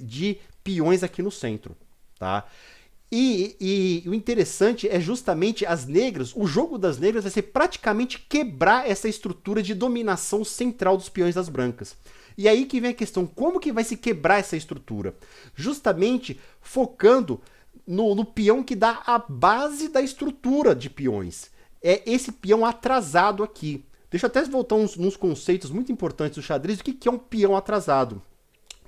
de peões aqui no centro, tá? E o interessante é justamente as negras, o jogo das negras vai ser praticamente quebrar essa estrutura de dominação central dos peões das brancas. E aí que vem a questão, como que vai se quebrar essa estrutura? Justamente focando no peão que dá a base da estrutura de peões. É esse peão atrasado aqui. Deixa eu até voltar nos conceitos muito importantes do xadrez, o que é um peão atrasado.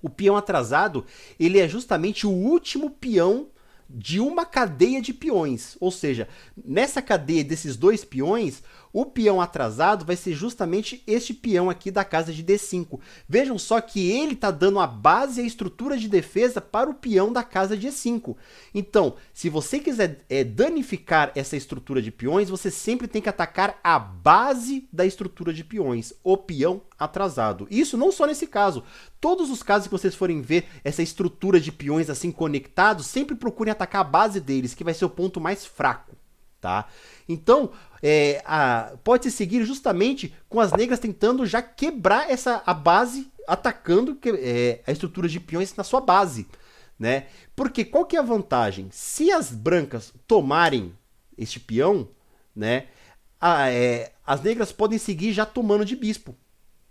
O peão atrasado, ele é justamente o último peão de uma cadeia de peões, ou seja, nessa cadeia desses dois peões, o peão atrasado vai ser justamente este peão aqui da casa de D5. Vejam só que ele está dando a base e a estrutura de defesa para o peão da casa de E5. Então, se você quiser danificar essa estrutura de peões, você sempre tem que atacar a base da estrutura de peões, o peão atrasado. Isso não só nesse caso. Todos os casos que vocês forem ver essa estrutura de peões assim conectados, sempre procurem atacar a base deles, que vai ser o ponto mais fraco, tá? Então, pode se seguir justamente com as negras tentando já quebrar a base, atacando a estrutura de peões na sua base, né? Porque qual que é a vantagem? Se as brancas tomarem este peão, né, as negras podem seguir já tomando de bispo.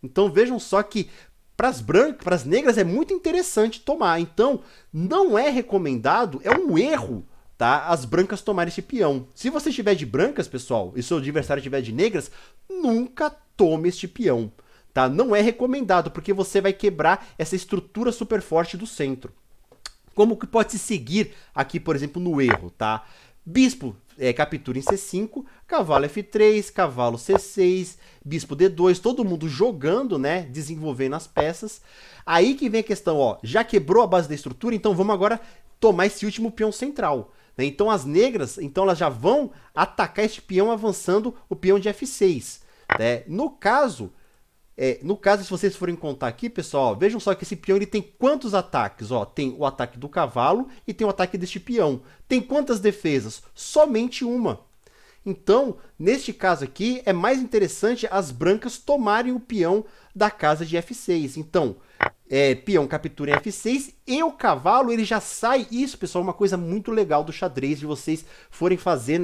Então vejam só que para as negras é muito interessante tomar. Então não é recomendado, é um erro, tá, as brancas tomarem esse peão. Se você estiver de brancas, pessoal, e seu adversário estiver de negras, nunca tome este peão, tá? Não é recomendado, porque você vai quebrar essa estrutura super forte do centro. Como que pode se seguir aqui, por exemplo, no erro, tá? Bispo captura em C5, cavalo F3, cavalo C6, bispo D2, todo mundo jogando, né, desenvolvendo as peças. Aí que vem a questão, ó, já quebrou a base da estrutura, então vamos agora tomar esse último peão central, né? Então as negras, então elas já vão atacar este peão avançando o peão de F6, né? No caso, se vocês forem contar aqui, pessoal, ó, vejam só que esse peão ele tem quantos ataques? Ó, tem o ataque do cavalo e tem o ataque deste peão. Tem quantas defesas? Somente uma. Então, neste caso aqui, é mais interessante as brancas tomarem o peão da casa de F6. Então, peão captura em F6 e o cavalo ele já sai. Isso, pessoal, é uma coisa muito legal do xadrez de vocês forem fazer,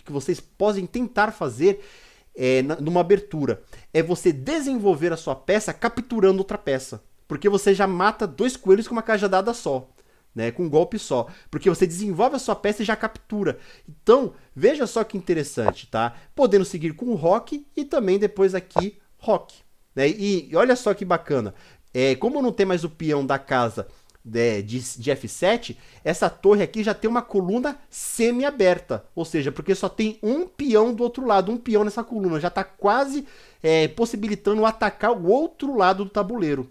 que vocês podem tentar fazer numa abertura. É você desenvolver a sua peça capturando outra peça. Porque você já mata dois coelhos com uma cajadada só, né, com um golpe só. Porque você desenvolve a sua peça e já captura. Então, veja só que interessante, tá? Podendo seguir com o roque e também depois aqui roque, né? E olha só que bacana. Como não tem mais o peão da casa de F7, essa torre aqui já tem uma coluna semi-aberta, ou seja, porque só tem um peão do outro lado, um peão nessa coluna, já está quase possibilitando atacar o outro lado do tabuleiro,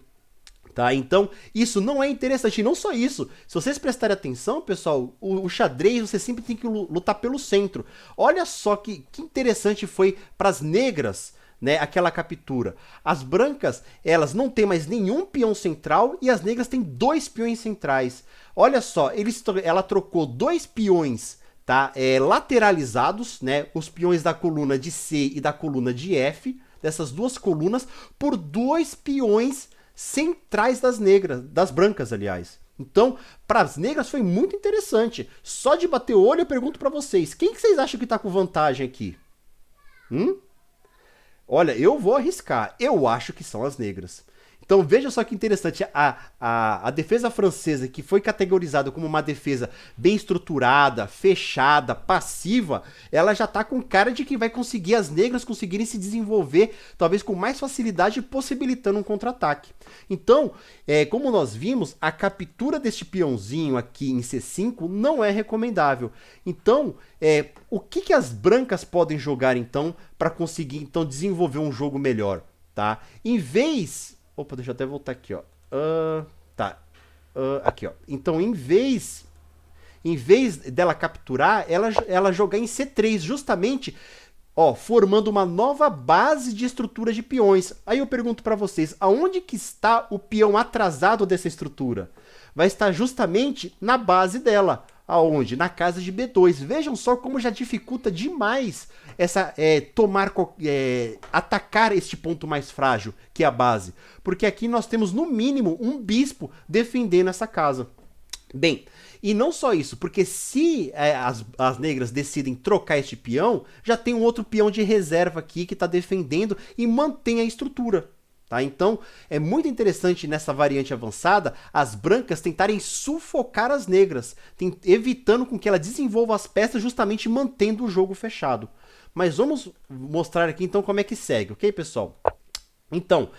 tá? Então, isso não é interessante, e não só isso, se vocês prestarem atenção, pessoal, o xadrez você sempre tem que lutar pelo centro. Olha só que interessante foi para as negras, né, aquela captura. As brancas, elas não têm mais nenhum peão central e as negras têm dois peões centrais. Olha só, ela trocou dois peões, tá, lateralizados, né, os peões da coluna de C e da coluna de F, dessas duas colunas, por dois peões centrais das brancas, aliás. Então, para as negras foi muito interessante. Só de bater o olho eu pergunto para vocês, quem que vocês acham que está com vantagem aqui? Olha, eu vou arriscar. Eu acho que são as negras. Então veja só que interessante. A defesa francesa, que foi categorizada como uma defesa bem estruturada, fechada, passiva, ela já está com cara de que vai conseguir as negras conseguirem se desenvolver, talvez com mais facilidade, possibilitando um contra-ataque. Então, como nós vimos, a captura deste peãozinho aqui em C5 não é recomendável. Então, o que as brancas podem jogar então para conseguir então desenvolver um jogo melhor, tá? Em vez... Opa, deixa eu até voltar aqui, ó. Aqui, ó. Então, em vez dela capturar, ela jogar em C3, justamente ó, formando uma nova base de estrutura de peões. Aí eu pergunto para vocês, aonde que está o peão atrasado dessa estrutura? Vai estar justamente na base dela. Aonde? Na casa de B2. Vejam só como já dificulta demais essa atacar este ponto mais frágil, que é a base. Porque aqui nós temos, no mínimo, um bispo defendendo essa casa. Bem, e não só isso, porque se as negras decidem trocar este peão, já tem um outro peão de reserva aqui que está defendendo e mantém a estrutura. Tá? Então, é muito interessante nessa variante avançada as brancas tentarem sufocar as negras, evitando com que ela desenvolva as peças, justamente mantendo o jogo fechado. Mas vamos mostrar aqui então como é que segue, ok, pessoal? Então,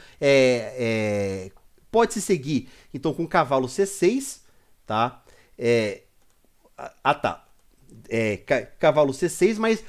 pode-se seguir então com o cavalo C6, tá? Cavalo C6, mas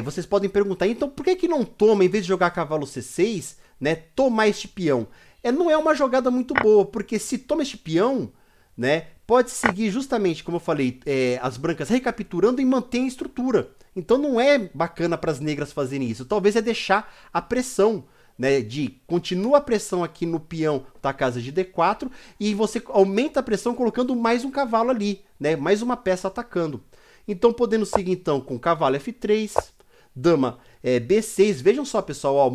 vocês podem perguntar, então por que não toma, em vez de jogar cavalo C6, né, tomar este peão? Não é uma jogada muito boa, porque se toma este peão, né, pode seguir justamente, como eu falei, as brancas recapturando e mantém a estrutura. Então não é bacana para as negras fazerem isso. Talvez deixar a pressão, né, continua a pressão aqui no peão da casa de D4 e você aumenta a pressão colocando mais um cavalo ali, né, mais uma peça atacando. Então podendo seguir então com cavalo F3, dama B6, vejam só, pessoal, ó,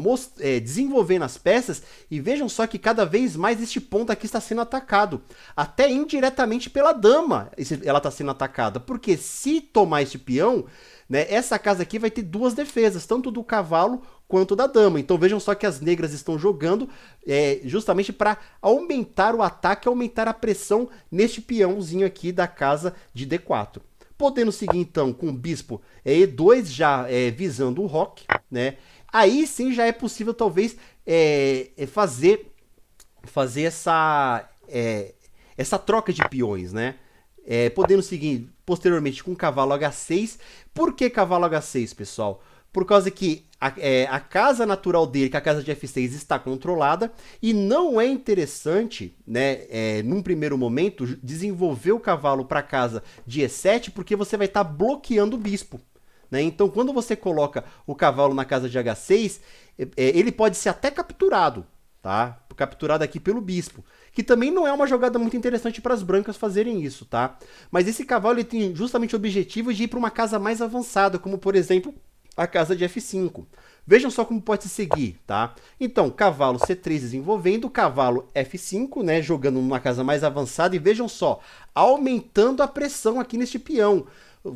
desenvolvendo as peças e vejam só que cada vez mais este ponto aqui está sendo atacado, até indiretamente pela dama ela está sendo atacada, porque se tomar este peão, né, essa casa aqui vai ter duas defesas, tanto do cavalo quanto da dama. Então vejam só que as negras estão jogando justamente para aumentar o ataque, aumentar a pressão neste peãozinho aqui da casa de D4. Podendo seguir então com o bispo E2, já visando o roque, né? Aí sim já é possível talvez fazer essa troca de peões, né? Podendo seguir posteriormente com o cavalo H6. Por que cavalo H6, pessoal? Por causa que a casa natural dele, que é a casa de F6, está controlada e não é interessante, né, num primeiro momento, desenvolver o cavalo para a casa de E7, porque você vai estar bloqueando o bispo. Né? Então, quando você coloca o cavalo na casa de H6, ele pode ser até capturado, tá? Capturado aqui pelo bispo, que também não é uma jogada muito interessante para as brancas fazerem isso, tá? Mas esse cavalo ele tem justamente o objetivo de ir para uma casa mais avançada, como por exemplo a casa de F5. Vejam só como pode se seguir, tá? Então, cavalo C3 desenvolvendo, cavalo F5, né, jogando numa casa mais avançada, e vejam só, aumentando a pressão aqui neste peão.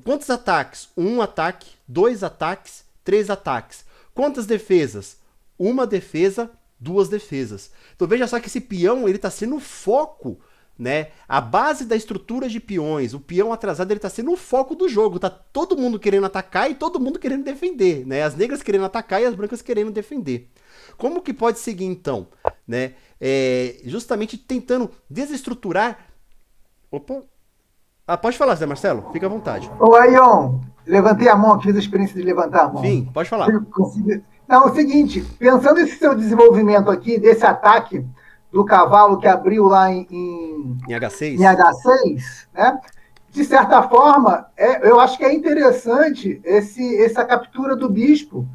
Quantos ataques? 1 ataque, 2 ataques, 3 ataques. Quantas defesas? 1 defesa, 2 defesas. Então veja só que esse peão ele está sendo o foco, né? A base da estrutura de peões, o peão atrasado ele está sendo o foco do jogo. Tá todo mundo querendo atacar e todo mundo querendo defender, né? As negras querendo atacar e as brancas querendo defender. Como que pode seguir então, né? Justamente tentando desestruturar. Opa. Pode falar, Zé Marcelo, fica à vontade. Ô, Aion, levantei a mão, fiz a experiência de levantar a mão. Sim, pode falar. Não, é o seguinte, pensando nesse seu desenvolvimento aqui, desse ataque do cavalo que abriu lá em H6, né? De certa forma, eu acho que é interessante essa captura do bispo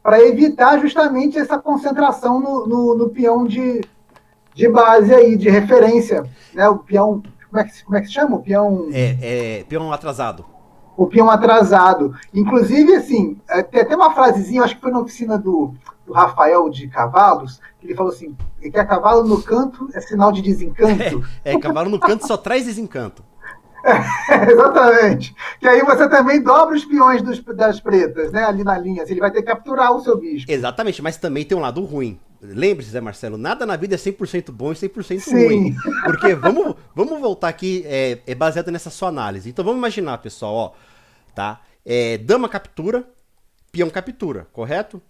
para evitar justamente essa concentração no peão de base aí, de referência, né? O peão, como é que se chama? O peão... peão atrasado. O peão atrasado. Inclusive, assim, tem até uma frasezinha, acho que foi na oficina do Rafael de Cavalos, que ele falou assim, que a cavalo no canto é sinal de desencanto. Cavalo no canto só traz desencanto. Exatamente. Que aí você também dobra os peões das pretas, né? Ali na linha. Assim, ele vai ter que capturar o seu bispo. Exatamente, mas também tem um lado ruim. Lembre-se, Zé Marcelo, nada na vida é 100% bom e 100% Sim. ruim. Porque vamos voltar aqui, baseado nessa sua análise. Então vamos imaginar, pessoal, ó, tá? Dama captura, peão captura, correto?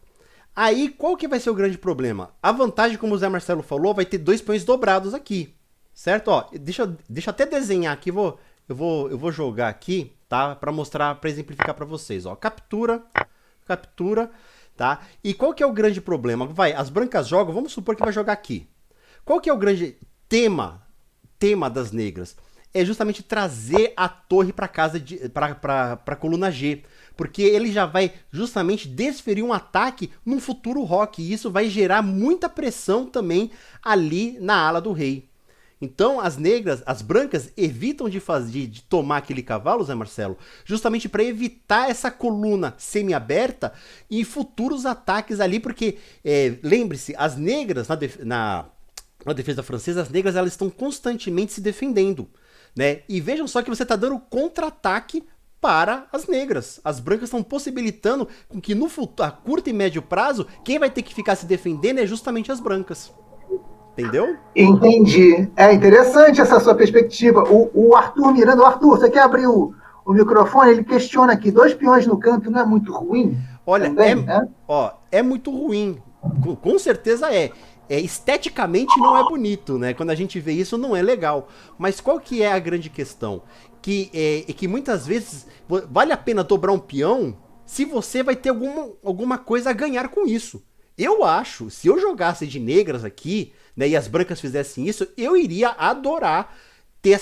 Aí, qual que vai ser o grande problema? A vantagem, como o Zé Marcelo falou, vai ter 2 peões dobrados aqui, certo? Ó, deixa eu até desenhar aqui, eu vou jogar aqui, tá? Para mostrar, para exemplificar para vocês, ó. Captura, tá? E qual que é o grande problema? As brancas jogam, vamos supor que vai jogar aqui. Qual que é o grande tema das negras? é justamente trazer a torre para casa para coluna G, porque ele já vai justamente desferir um ataque num futuro roque, e isso vai gerar muita pressão também ali na ala do rei. Então as brancas evitam de tomar aquele cavalo, Zé Marcelo, justamente para evitar essa coluna semi-aberta e futuros ataques ali, porque lembre-se, as negras na defesa francesa, as negras elas estão constantemente se defendendo, né? E vejam só que você está dando contra-ataque para as negras. As brancas estão possibilitando com que a curto e médio prazo, quem vai ter que ficar se defendendo é justamente as brancas. Entendeu? Entendi. É interessante essa sua perspectiva. O Arthur Miranda, Arthur, você quer abrir o microfone? Ele questiona aqui, 2 peões no canto não é muito ruim? Olha, também, é muito ruim. Com certeza é. Esteticamente não é bonito, né? Quando a gente vê isso não é legal. Mas qual que é a grande questão? Que muitas vezes vale a pena dobrar um peão se você vai ter alguma coisa a ganhar com isso. Eu acho, se eu jogasse de negras aqui, né, e as brancas fizessem isso, eu iria adorar ter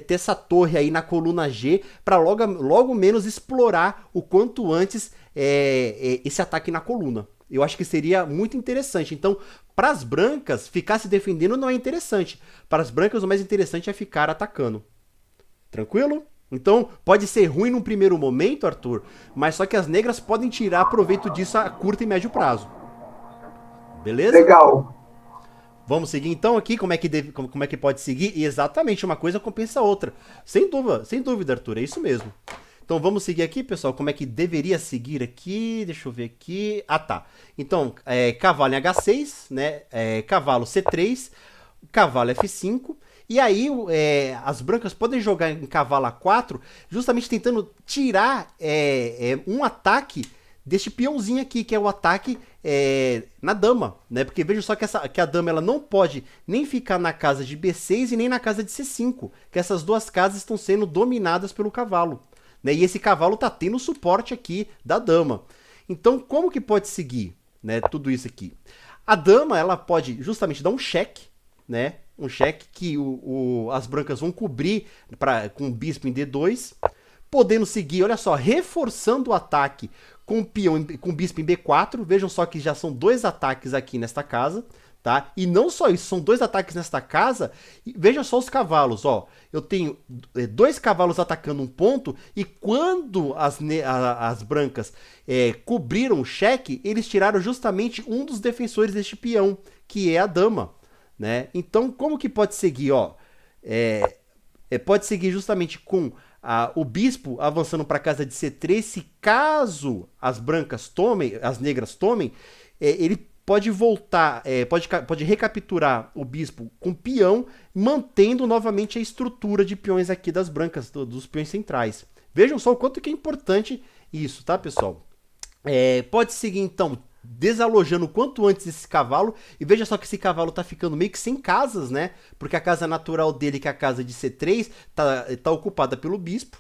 essa torre aí na coluna G para logo menos explorar o quanto antes esse ataque na coluna. Eu acho que seria muito interessante. Então, para as brancas, ficar se defendendo não é interessante. Para as brancas, o mais interessante é ficar atacando. Tranquilo? Então, pode ser ruim num primeiro momento, Arthur, mas só que as negras podem tirar proveito disso a curto e médio prazo. Beleza? Legal. Vamos seguir então aqui, como é que pode seguir? E exatamente, uma coisa compensa a outra. Sem dúvida, Arthur, é isso mesmo. Então vamos seguir aqui, pessoal, como é que deveria seguir aqui, deixa eu ver aqui. Ah, tá. Então, cavalo em H6, né? Cavalo C3, cavalo F5. E aí as brancas podem jogar em cavalo A4, justamente tentando tirar um ataque deste peãozinho aqui, que é o ataque na dama, né? Porque veja só que a dama ela não pode nem ficar na casa de B6 e nem na casa de C5, que essas duas casas estão sendo dominadas pelo cavalo, né? E esse cavalo tá tendo o suporte aqui da dama. Então, como que pode seguir, né, tudo isso aqui? A dama, ela pode justamente dar um cheque, né? Um cheque que as brancas vão cobrir com o bispo em D2, podendo seguir, olha só, reforçando o ataque com o bispo em B4. Vejam só que já são 2 ataques aqui nesta casa, tá? E não só isso, são 2 ataques nesta casa. E veja só os cavalos, ó. Eu tenho 2 cavalos atacando um ponto, e quando as brancas cobriram o cheque, eles tiraram justamente um dos defensores deste peão, que é a dama, né? Então, como que pode seguir, ó? Pode seguir justamente com o bispo avançando para a casa de C3, se caso as negras tomem, ele pode voltar, pode recapturar o bispo com peão, mantendo novamente a estrutura de peões aqui das brancas, dos peões centrais. Vejam só o quanto que é importante isso, tá, pessoal? Pode seguir, então, desalojando o quanto antes esse cavalo, e veja só que esse cavalo tá ficando meio que sem casas, né? Porque a casa natural dele, que é a casa de C3, tá ocupada pelo bispo,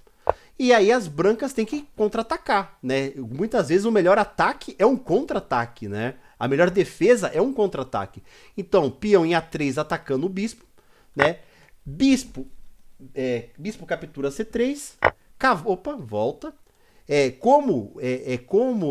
e aí as brancas têm que contra-atacar, né? Muitas vezes o melhor ataque é um contra-ataque, né? A melhor defesa é um contra-ataque. Então, peão em A3 atacando o bispo, né? Bispo captura C3, volta. Como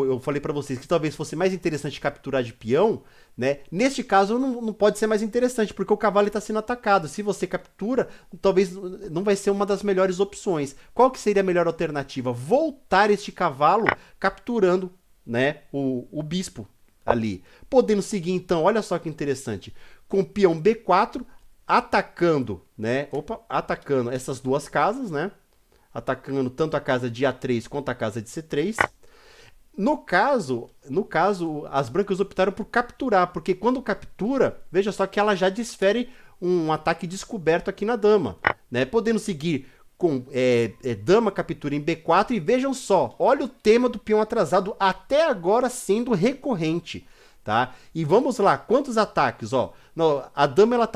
eu falei para vocês que talvez fosse mais interessante capturar de peão, né? Neste caso não pode ser mais interessante, porque o cavalo está sendo atacado. Se você captura, talvez não vai ser uma das melhores opções. Qual que seria a melhor alternativa? Voltar este cavalo capturando, né, o bispo ali. Podendo seguir então, olha só que interessante, com o peão B4 atacando, né? Atacando essas duas casas, né? Atacando tanto a casa de A3 quanto a casa de C3. No caso, as brancas optaram por capturar, porque quando captura, veja só que ela já desfere um ataque descoberto aqui na dama, né? Podendo seguir com dama captura em B4, e vejam só, olha o tema do peão atrasado até agora sendo recorrente, tá? E vamos lá, quantos ataques, ó? A dama ela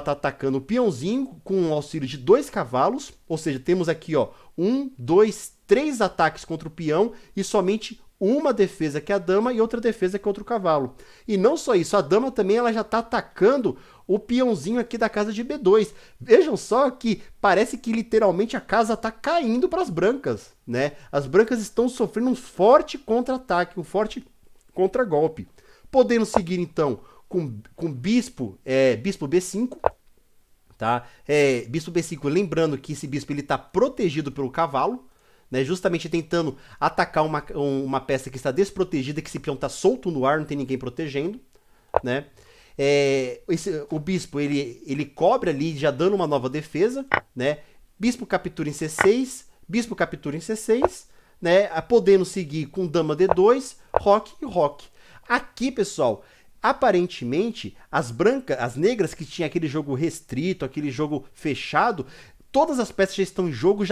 tá atacando o peãozinho com o auxílio de 2 cavalos, ou seja, temos aqui, ó, 1, 2, 3 ataques contra o peão e somente uma defesa que é a dama e outra defesa que é outro cavalo. E não só isso, a dama também ela já tá atacando o peãozinho aqui da casa de B2. Vejam só que parece que literalmente a casa tá caindo para as brancas, né? As brancas estão sofrendo um forte contra-ataque, um forte contra-golpe. Podendo seguir então com bispo B5, tá? Bispo B5, lembrando que esse bispo ele tá protegido pelo cavalo, né? Justamente tentando atacar uma peça que está desprotegida, que esse peão tá solto no ar, não tem ninguém protegendo, né? O bispo ele cobre ali, já dando uma nova defesa, né? Bispo captura em C6, bispo captura em C6, né? Podendo seguir com dama D2, roque e roque. Aqui, pessoal, aparentemente, as negras que tinham aquele jogo restrito, aquele jogo fechado, todas as peças já estão em jogo,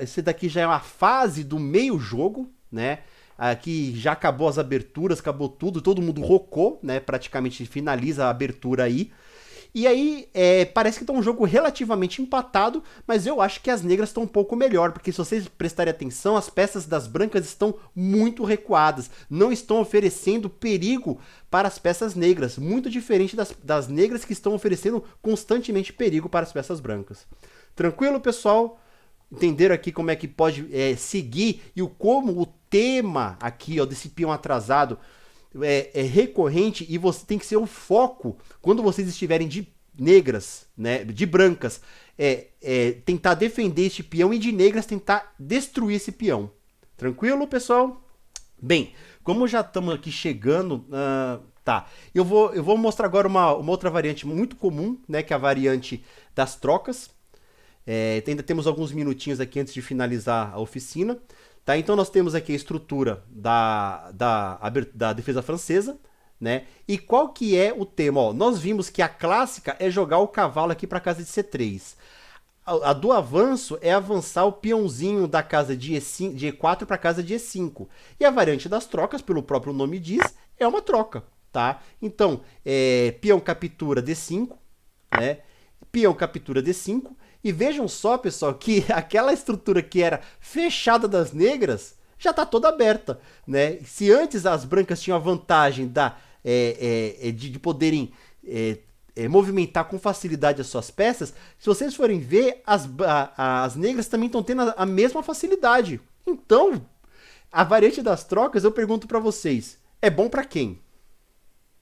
esse daqui já é uma fase do meio jogo, né? Aqui já acabou as aberturas, acabou tudo, todo mundo rocou, né? Praticamente finaliza a abertura aí. E aí, parece que tá um jogo relativamente empatado, mas eu acho que as negras estão um pouco melhor, porque se vocês prestarem atenção, as peças das brancas estão muito recuadas, não estão oferecendo perigo para as peças negras, muito diferente das negras que estão oferecendo constantemente perigo para as peças brancas. Tranquilo, pessoal? Entenderam aqui como é que pode seguir e como o tema aqui, ó, desse peão atrasado é recorrente e você tem que ser o foco quando vocês estiverem de negras, né, de brancas, tentar defender este peão e de negras tentar destruir esse peão. Tranquilo, pessoal? Bem, como já estamos aqui chegando, tá, eu vou mostrar agora uma outra variante muito comum, né, que é a variante das trocas. Ainda temos alguns minutinhos aqui antes de finalizar a oficina. Tá, então nós temos aqui a estrutura da defesa francesa, né? E qual que é o tema? Ó, nós vimos que a clássica é jogar o cavalo aqui para casa de C3. A do avanço é avançar o peãozinho da casa de E4 para casa de E5. E a variante das trocas, pelo próprio nome diz, é uma troca, tá? Então, peão captura D5, né? Peão captura D5. E vejam só, pessoal, que aquela estrutura que era fechada das negras já está toda aberta, né? Se antes as brancas tinham a vantagem de poderem movimentar com facilidade as suas peças, se vocês forem ver, as negras também estão tendo a mesma facilidade. Então, a variante das trocas, eu pergunto para vocês, é bom para quem?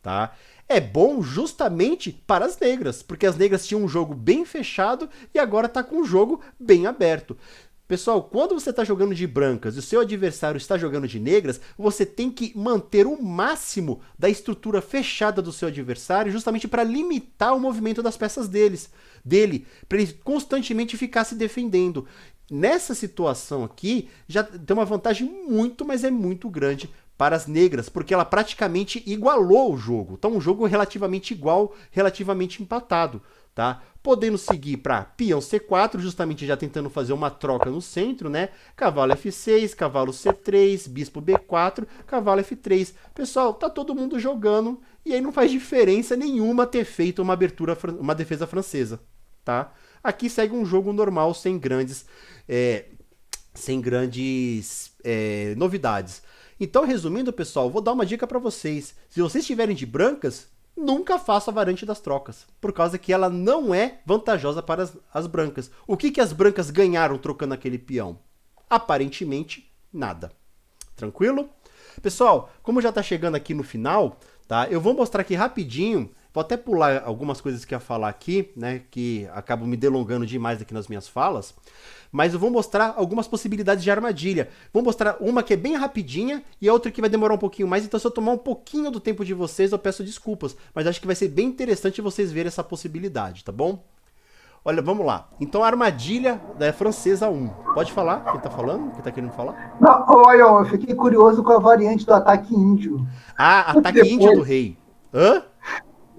Tá? É bom justamente para as negras, porque as negras tinham um jogo bem fechado e agora está com um jogo bem aberto. Pessoal, quando você está jogando de brancas e o seu adversário está jogando de negras, você tem que manter o máximo da estrutura fechada do seu adversário, justamente para limitar o movimento das peças dele, para ele constantemente ficar se defendendo. Nessa situação aqui, já tem uma vantagem muito, mas é muito grande para as negras, porque ela praticamente igualou o jogo. Então, um jogo relativamente igual, relativamente empatado, tá? Podendo seguir para peão C4, justamente já tentando fazer uma troca no centro, né? Cavalo F6, cavalo C3, bispo B4, cavalo F3. Pessoal, tá todo mundo jogando e aí não faz diferença nenhuma ter feito uma defesa francesa, tá? Aqui segue um jogo normal, sem grandes novidades. Então, resumindo, pessoal, vou dar uma dica para vocês. Se vocês estiverem de brancas, nunca faça a variante das trocas, por causa que ela não é vantajosa para as brancas. O que as brancas ganharam trocando aquele peão? Aparentemente, nada. Tranquilo? Pessoal, como já está chegando aqui no final, tá? Eu vou mostrar aqui rapidinho, vou até pular algumas coisas que eu ia falar aqui, né, que acabam me delongando demais aqui nas minhas falas, mas eu vou mostrar algumas possibilidades de armadilha. Vou mostrar uma que é bem rapidinha e a outra que vai demorar um pouquinho mais, então se eu tomar um pouquinho do tempo de vocês, eu peço desculpas, mas acho que vai ser bem interessante vocês verem essa possibilidade, tá bom? Olha, vamos lá. Então, a armadilha da francesa 1. Pode falar? Quem tá falando? Quem tá querendo falar? Não, olha, eu fiquei curioso com a variante do ataque índio. Ah, ataque índio do rei. Hã?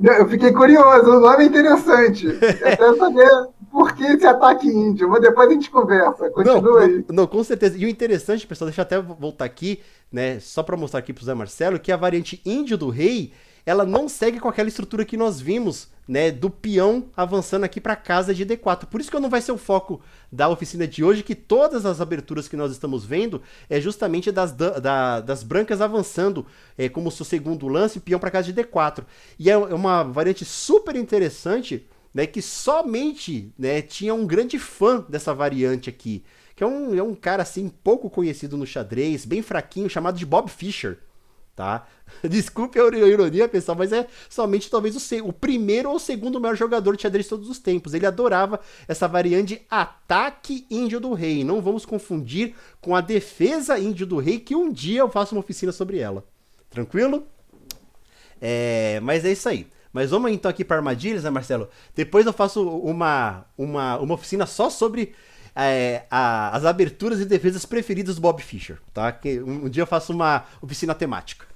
Eu fiquei curioso, o nome é interessante. Eu quero saber por que esse ataque índio, mas depois a gente conversa. Continua aí. Não, com certeza. E o interessante, pessoal, deixa eu até voltar aqui, né, só para mostrar aqui pro Zé Marcelo, que a variante índio do rei, ela não segue com aquela estrutura que nós vimos, né, do peão avançando aqui para casa de D4. Por isso que não vai ser o foco da oficina de hoje, que todas as aberturas que nós estamos vendo é justamente das brancas avançando como seu segundo lance, peão para casa de D4. E é uma variante super interessante, né, que somente, né, tinha um grande fã dessa variante aqui, que é um cara assim pouco conhecido no xadrez, bem fraquinho, chamado de Bob Fischer. Tá? Desculpe a ironia, pessoal, mas é somente talvez o primeiro ou o segundo maior jogador de xadrez de todos os tempos. Ele adorava essa variante de ataque índio do rei. Não vamos confundir com a defesa índio do rei, que um dia eu faço uma oficina sobre ela. Tranquilo? Mas é isso aí. Mas vamos então aqui para armadilhas, né, Marcelo? Depois eu faço uma oficina só sobre as aberturas e defesas preferidas do Bob Fischer, tá? Que um dia eu faço uma oficina temática.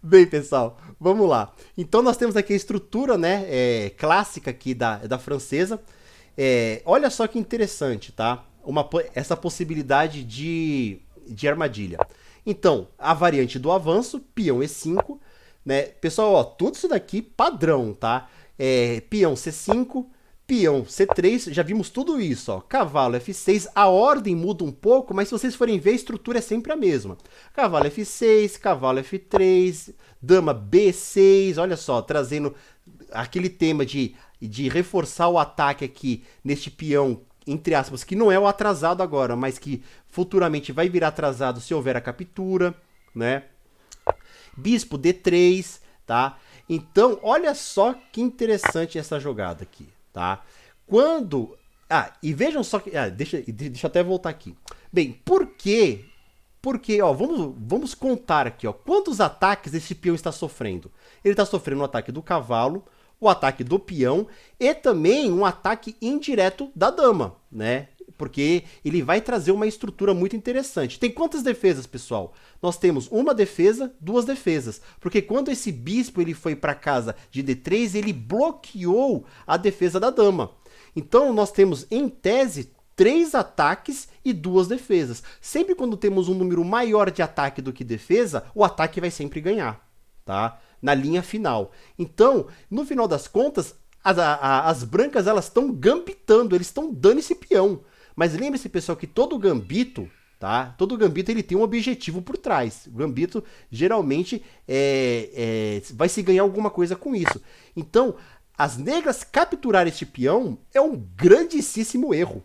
Bem, pessoal, vamos lá. Então nós temos aqui a estrutura, né, clássica aqui da francesa. Olha só que interessante, tá? Essa possibilidade de armadilha. Então, a variante do avanço, peão E5, né? Pessoal, ó, tudo isso daqui padrão, tá? Peão C5, peão C3, já vimos tudo isso, ó. Cavalo F6, a ordem muda um pouco, mas se vocês forem ver, a estrutura é sempre a mesma. Cavalo F6, cavalo F3, dama B6, olha só, trazendo aquele tema de reforçar o ataque aqui neste peão, entre aspas, que não é o atrasado agora, mas que futuramente vai virar atrasado se houver a captura, né? Bispo D3, tá? Então, olha só que interessante essa jogada aqui. Tá? Quando... e vejam só que... deixa eu até voltar aqui. Bem, por quê? Porque, ó, vamos contar aqui, ó, quantos ataques esse peão está sofrendo. Ele está sofrendo o ataque do cavalo, o ataque do peão e também um ataque indireto da dama, né? Porque ele vai trazer uma estrutura muito interessante. Tem quantas defesas, pessoal? Nós temos uma defesa, duas defesas. Porque quando esse bispo ele foi para casa de D3, ele bloqueou a defesa da dama. Então nós temos, em tese, 3 ataques e 2 defesas. Sempre quando temos um número maior de ataque do que defesa, o ataque vai sempre ganhar, tá? Na linha final. Então, no final das contas, as brancas elas estão gambitando, eles estão dando esse peão. Mas lembre-se, pessoal, que todo gambito, tá? Todo gambito ele tem um objetivo por trás. O gambito geralmente vai se ganhar alguma coisa com isso. Então, as negras capturar este peão é um grandíssimo erro.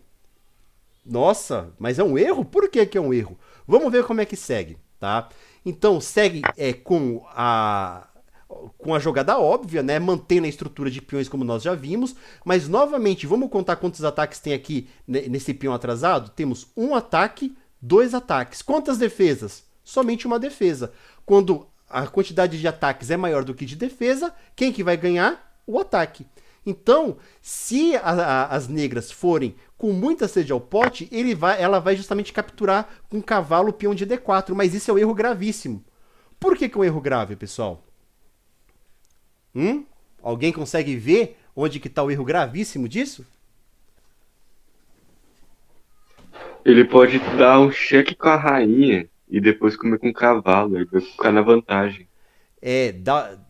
Nossa, mas é um erro? Por que é um erro? Vamos ver como é que segue, tá? Então, segue com a jogada óbvia, né? Mantendo a estrutura de peões como nós já vimos. Mas, novamente, vamos contar quantos ataques tem aqui nesse peão atrasado? Temos um ataque, 2 ataques. Quantas defesas? Somente uma defesa. Quando a quantidade de ataques é maior do que de defesa, quem que vai ganhar? O ataque. Então, se as negras forem com muita sede ao pote, ela vai justamente capturar com cavalo o peão de D4. Mas isso é um erro gravíssimo. Por que é um erro grave, pessoal? Alguém consegue ver onde que está o erro gravíssimo disso? Ele pode dar um cheque com a rainha e depois comer com o cavalo, aí vai ficar na vantagem.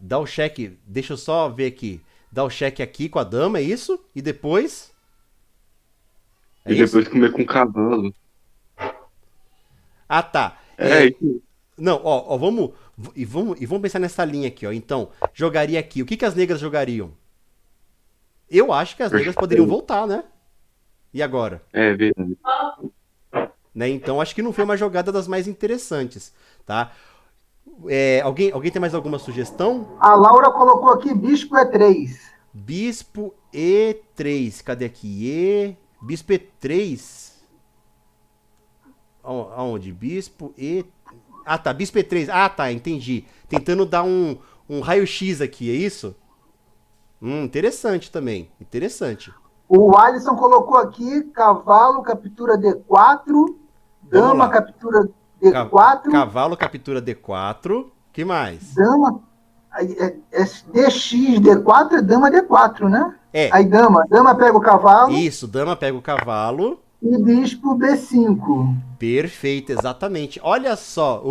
Dá o cheque, deixa eu só ver aqui. Dá o cheque aqui com a dama, é isso? E depois? E depois comer com o cavalo. Ah, tá. Isso. Não, ó, vamos pensar nessa linha aqui, ó. Então, jogaria aqui. O que as negras jogariam? Eu acho que as negras poderiam voltar, né? E agora? É verdade. Né? Então, acho que não foi uma jogada das mais interessantes, tá? Alguém tem mais alguma sugestão? A Laura colocou aqui bispo E3. Bispo E3. Cadê aqui? Bispo E3. Aonde? Bispo E... Ah, tá. Bispo E3. Ah, tá. Entendi. Tentando dar um raio-x aqui, é isso? Interessante também. Interessante. O Alisson colocou aqui cavalo, captura D4. Dama, captura D4. Cavalo, captura D4. Que mais? Dama. DX, D4 é dama D4, né? É. Aí dama pega o cavalo. Isso, dama pega o cavalo. e bispo B5. Perfeito, exatamente. Olha só,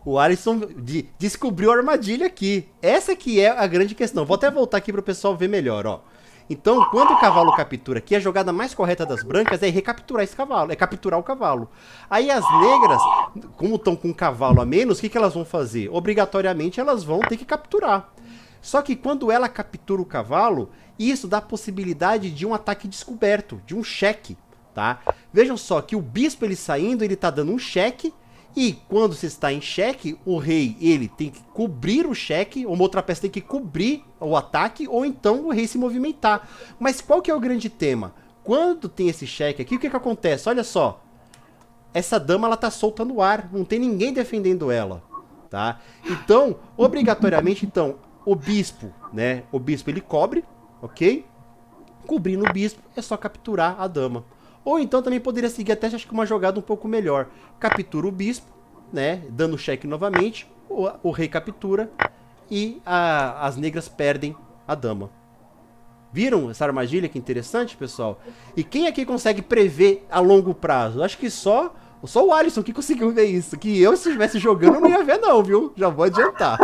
o Alisson descobriu a armadilha aqui. Essa que é a grande questão. Vou até voltar aqui para o pessoal ver melhor, ó. Então, quando o cavalo captura aqui, a jogada mais correta das brancas é recapturar esse cavalo, é capturar o cavalo. Aí as negras, como estão com um cavalo a menos, o que elas vão fazer? Obrigatoriamente elas vão ter que capturar. Só que quando ela captura o cavalo, isso dá a possibilidade de um ataque descoberto, de um cheque, tá? Vejam só que o bispo ele saindo, ele tá dando um cheque, e quando você está em cheque, o rei ele tem que cobrir o cheque, ou uma outra peça tem que cobrir o ataque, ou então o rei se movimentar. Mas qual que é o grande tema? Quando tem esse cheque aqui, o que que acontece? Olha só, essa dama ela tá solta no ar, não tem ninguém defendendo ela, tá? Então, obrigatoriamente, então, o bispo, né? O bispo ele cobre, ok? Cobrindo o bispo é só capturar a dama. Ou então também poderia seguir até acho que uma jogada um pouco melhor. Captura o bispo, né? Dando cheque novamente, o rei captura e as negras perdem a dama. Viram essa armadilha que interessante, pessoal? E quem aqui consegue prever a longo prazo? Acho que só o Alisson que conseguiu ver isso. Que eu, se estivesse jogando, não ia ver não, viu? Já vou adiantar.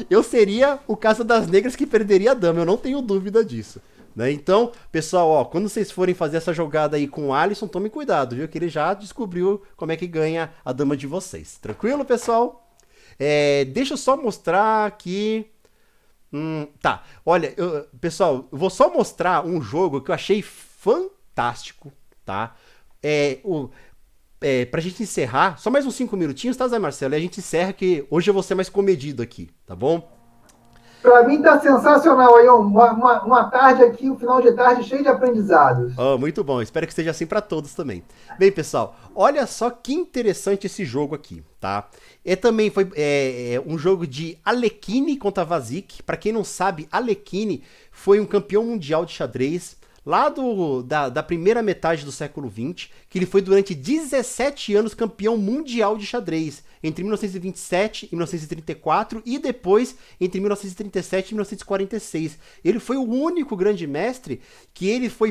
Eu seria o caso das negras que perderia a dama, eu não tenho dúvida disso. Né? Então, pessoal, ó, quando vocês forem fazer essa jogada aí com o Alisson, tome cuidado, viu? Que ele já descobriu como é que ganha a dama de vocês. Tranquilo, pessoal? Deixa eu só mostrar aqui. Tá, olha, pessoal, eu vou só mostrar um jogo que eu achei fantástico, tá? Pra gente encerrar, só mais uns 5 minutinhos, tá, Zé Marcelo? E a gente encerra que hoje eu vou ser mais comedido aqui, tá bom? Para mim tá sensacional aí, uma tarde aqui, um final de tarde cheio de aprendizados. Oh, muito bom, espero que esteja assim para todos também. Bem, pessoal, olha só que interessante esse jogo aqui, tá? Também foi um jogo de Alekhine contra Vazik. Para quem não sabe, Alekhine foi um campeão mundial de xadrez lá da primeira metade do século XX, que ele foi durante 17 anos campeão mundial de xadrez, entre 1927 e 1934 e depois entre 1937 e 1946. Ele foi o único grande mestre que ele foi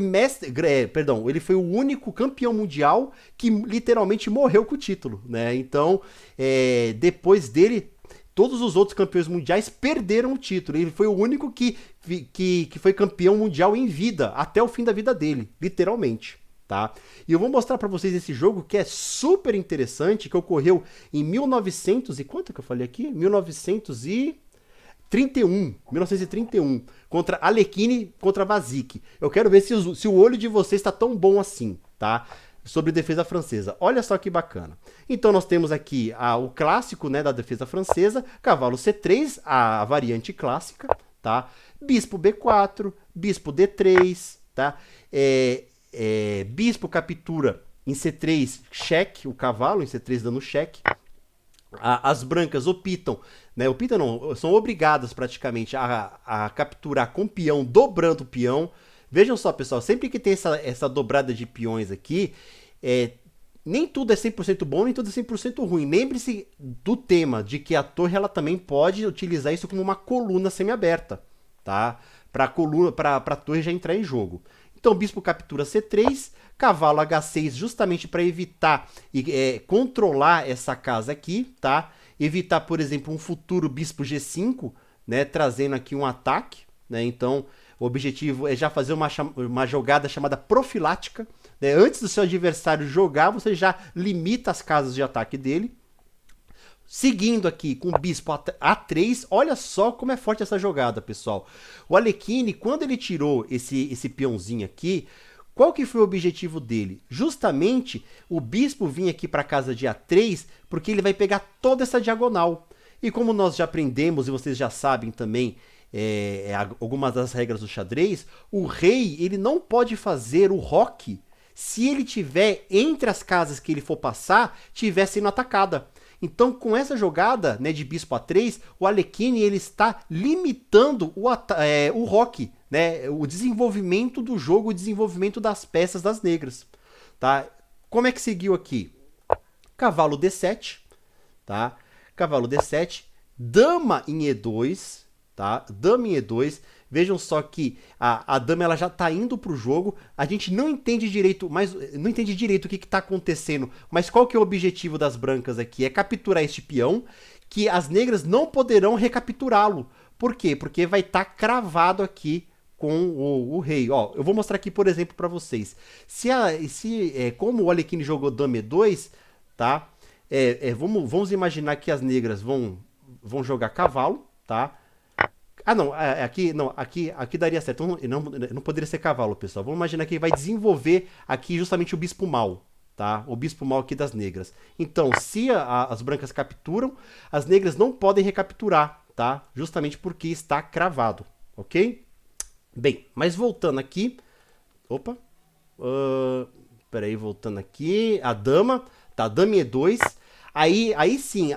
ele foi o único campeão mundial que literalmente morreu com o título, né? Então, depois dele, todos os outros campeões mundiais perderam o título. Ele foi o único que foi campeão mundial em vida, até o fim da vida dele, literalmente. Tá? E eu vou mostrar para vocês esse jogo que é super interessante, que ocorreu em 1900 e quanto que eu falei aqui? 1931, contra Alekhine contra Vazik. Eu quero ver se o olho de vocês está tão bom assim, tá? Sobre defesa francesa. Olha só que bacana. Então nós temos aqui o clássico, né, da defesa francesa, cavalo C3, a variante clássica, tá? Bispo B4, bispo D3, tá? Bispo captura em C3, cheque, o cavalo em C3 dando cheque. As brancas optam, né? Optam não, são obrigadas praticamente a capturar com peão, dobrando o peão. Vejam só, pessoal, sempre que tem essa dobrada de peões aqui, nem tudo é 100% bom, nem tudo é 100% ruim. Lembre-se do tema, de que a torre ela também pode utilizar isso como uma coluna semiaberta, tá? Para a torre já entrar em jogo. Então, bispo captura C3, cavalo H6, justamente para evitar e controlar essa casa aqui, tá? Evitar, por exemplo, um futuro bispo G5, né? Trazendo aqui um ataque, né? Então, o objetivo é já fazer uma jogada chamada profilática, né? Antes do seu adversário jogar, você já limita as casas de ataque dele. Seguindo aqui com o bispo A3, olha só como é forte essa jogada, pessoal. O Alekhine, quando ele tirou esse peãozinho aqui, qual que foi o objetivo dele? Justamente o bispo vinha aqui para a casa de A3, porque ele vai pegar toda essa diagonal. E como nós já aprendemos, e vocês já sabem também, algumas das regras do xadrez, o rei ele não pode fazer o roque se ele tiver entre as casas que ele for passar, tiver sendo atacada. Então, com essa jogada, né, de bispo A3, o Alekhine ele está limitando o roque, né, o desenvolvimento do jogo, o desenvolvimento das peças das negras. Tá? Como é que seguiu aqui? Cavalo D7, tá? Cavalo D7, dama em E2, tá? Dama em E2. Vejam só que a dama ela já tá indo pro jogo, a gente não entende direito, o que tá acontecendo, mas qual que é o objetivo das brancas aqui? É capturar este peão, que as negras não poderão recapturá-lo. Por quê? Porque vai estar cravado aqui com o rei. Ó, eu vou mostrar aqui, por exemplo, para vocês. Como o Arlequine jogou dama E2, tá? Vamos imaginar que as negras vão jogar cavalo, tá? Ah, não, aqui daria certo. Não poderia ser cavalo, pessoal. Vamos imaginar que ele vai desenvolver aqui justamente o bispo mal, tá? O bispo mal aqui das negras. Então, se as brancas capturam, as negras não podem recapturar, tá? Justamente porque está cravado, ok? Bem, mas voltando aqui. Opa. Peraí, voltando aqui. A dama, tá? Dama E2. Aí sim,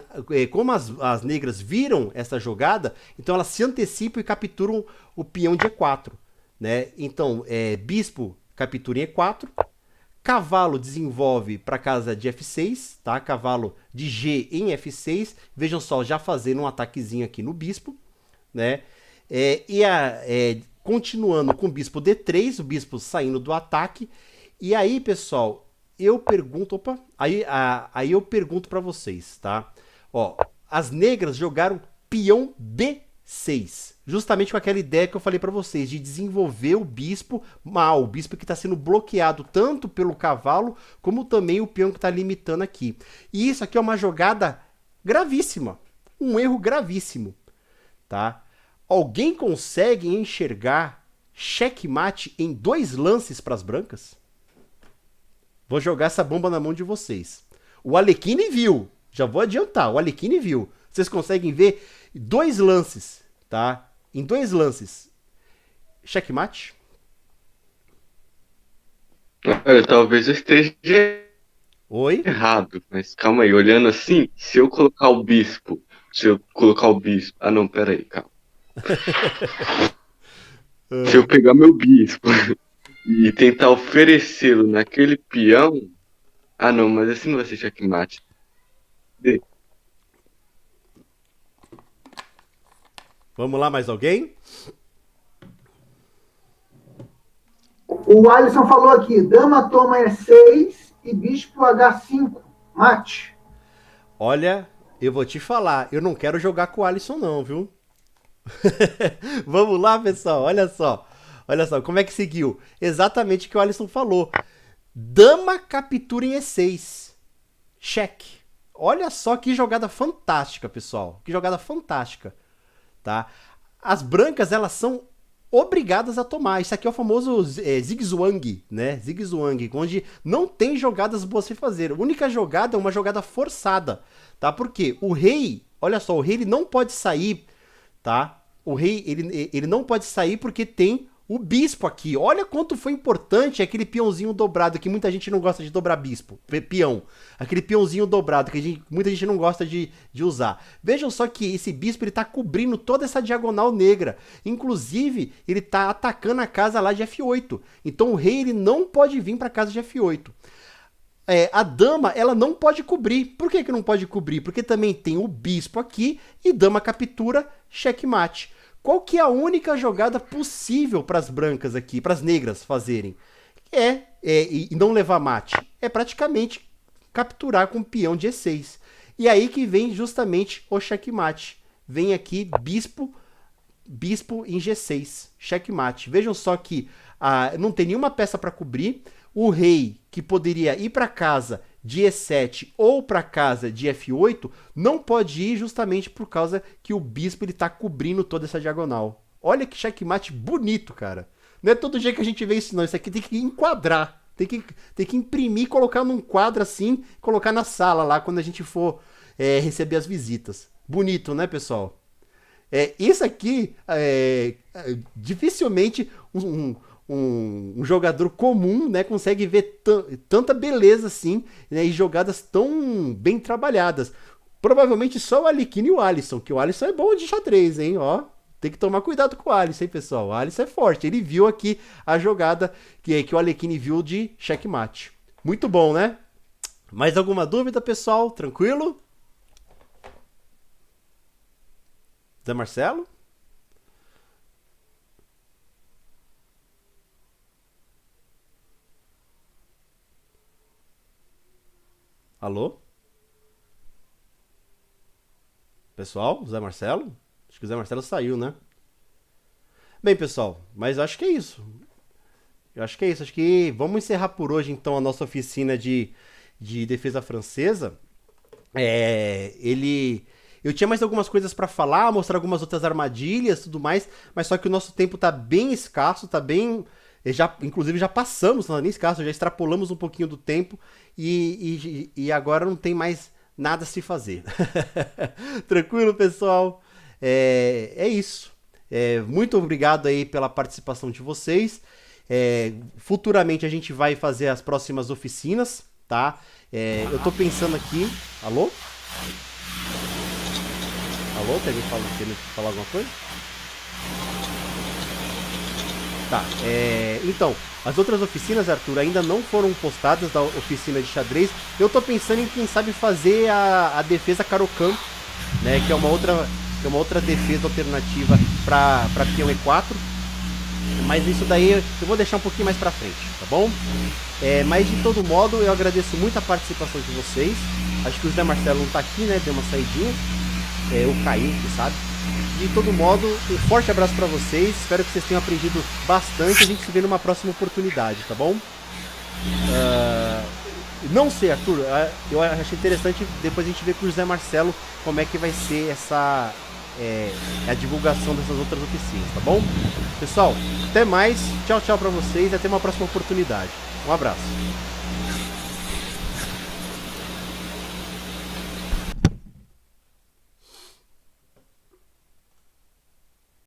como as negras viram essa jogada, então elas se antecipam e capturam o peão de E4, né? Então, bispo captura em E4, cavalo desenvolve para casa de F6, tá? Cavalo de G em F6. Vejam só, já fazendo um ataquezinho aqui no bispo, né? Continuando com o bispo D3, o bispo saindo do ataque. E aí, pessoal, eu pergunto, aí eu pergunto para vocês, tá? Ó, as negras jogaram peão B6, justamente com aquela ideia que eu falei para vocês de desenvolver o bispo mal, o bispo que está sendo bloqueado tanto pelo cavalo como também o peão que está limitando aqui. E isso aqui é uma jogada gravíssima, um erro gravíssimo, tá? Alguém consegue enxergar checkmate em 2 lances para as brancas? Vou jogar essa bomba na mão de vocês. O Arlequine viu. Já vou adiantar. O Arlequine viu. Vocês conseguem ver 2 lances, tá? Em 2 lances. Checkmate? Olha, talvez eu esteja Oi? errado, mas calma aí. Olhando assim, se eu colocar o bispo... Ah, não, peraí, calma. Se eu pegar meu bispo e tentar oferecê-lo naquele peão... Ah, não, mas assim não vai ser checkmate. Vamos lá, mais alguém? O Alisson falou aqui, dama toma E6 e bispo H5, mate. Olha, eu vou te falar, eu não quero jogar com o Alisson não, viu? Vamos lá, pessoal, olha só. Olha só, como é que seguiu? Exatamente o que o Alisson falou. Dama captura em E6. Cheque. Olha só que jogada fantástica, pessoal. Que jogada fantástica, tá? As brancas, elas são obrigadas a tomar. Isso aqui é o famoso zigue-zwang, né? Zigue-zwang, onde não tem jogadas boas se fazer. A única jogada é uma jogada forçada, tá? Porque o rei, olha só, o rei ele não pode sair, tá? O rei ele não pode sair porque tem o bispo aqui. Olha quanto foi importante aquele peãozinho dobrado, que muita gente não gosta de dobrar bispo, peão. Aquele peãozinho dobrado, que muita gente não gosta de usar. Vejam só que esse bispo ele tá cobrindo toda essa diagonal negra. Inclusive, ele tá atacando a casa lá de F8. Então o rei ele não pode vir para casa de F8. A dama, ela não pode cobrir. Por que não pode cobrir? Porque também tem o bispo aqui e dama captura, checkmate. Qual que é a única jogada possível para as brancas aqui, para as negras fazerem? E não levar mate. É praticamente capturar com o peão de E6. E aí que vem justamente o checkmate. Vem aqui bispo em G6, checkmate. Vejam só que não tem nenhuma peça para cobrir. O rei, que poderia ir para casa de E7 ou para casa de F8, não pode ir justamente por causa que o bispo ele tá cobrindo toda essa diagonal. Olha que checkmate bonito, cara. Não é todo dia que a gente vê isso não, isso aqui tem que enquadrar, tem que imprimir, colocar num quadro assim, colocar na sala lá quando a gente for receber as visitas. Bonito, né, pessoal? Isso aqui, dificilmente um jogador comum, né, consegue ver tanta beleza assim, né, e jogadas tão bem trabalhadas. Provavelmente só o Arlequine e o Alisson, que o Alisson é bom de xadrez, hein, ó. Tem que tomar cuidado com o Alisson, hein, pessoal. O Alisson é forte, ele viu aqui a jogada que o Arlequine viu de checkmate. Muito bom, né? Mais alguma dúvida, pessoal? Tranquilo? Zé Marcelo? Alô? Pessoal, Zé Marcelo? Acho que o Zé Marcelo saiu, né? Bem, pessoal, mas eu acho que é isso. Eu acho que é isso. Acho que vamos encerrar por hoje, então, a nossa oficina de defesa francesa. Eu tinha mais algumas coisas para falar, mostrar algumas outras armadilhas, tudo mais, mas só que o nosso tempo tá bem escasso, tá bem, inclusive já passamos, não é nem escasso, já extrapolamos um pouquinho do tempo e agora não tem mais nada a se fazer. Tranquilo, pessoal? É isso. Muito obrigado aí pela participação de vocês. Futuramente a gente vai fazer as próximas oficinas, tá? Eu tô pensando aqui. Alô? Alô? Tem alguém querendo falar alguma coisa? Tá. Então, as outras oficinas, Arthur, ainda não foram postadas da oficina de xadrez. Eu tô pensando em, quem sabe, fazer a defesa Caro-Kann, né? Que é uma outra defesa alternativa para peão E4. Mas isso daí eu vou deixar um pouquinho mais pra frente, tá bom? Mas de todo modo, eu agradeço muito a participação de vocês. Acho que o Zé Marcelo não tá aqui, né? Deu uma saidinha. O Caio, que sabe. De todo modo, um forte abraço pra vocês. Espero que vocês tenham aprendido bastante. A gente se vê numa próxima oportunidade, tá bom? Não sei, Arthur. Eu achei interessante depois a gente ver com o Zé Marcelo como é que vai ser a divulgação dessas outras oficinas, tá bom? Pessoal, até mais. Tchau, tchau pra vocês e até uma próxima oportunidade. Um abraço.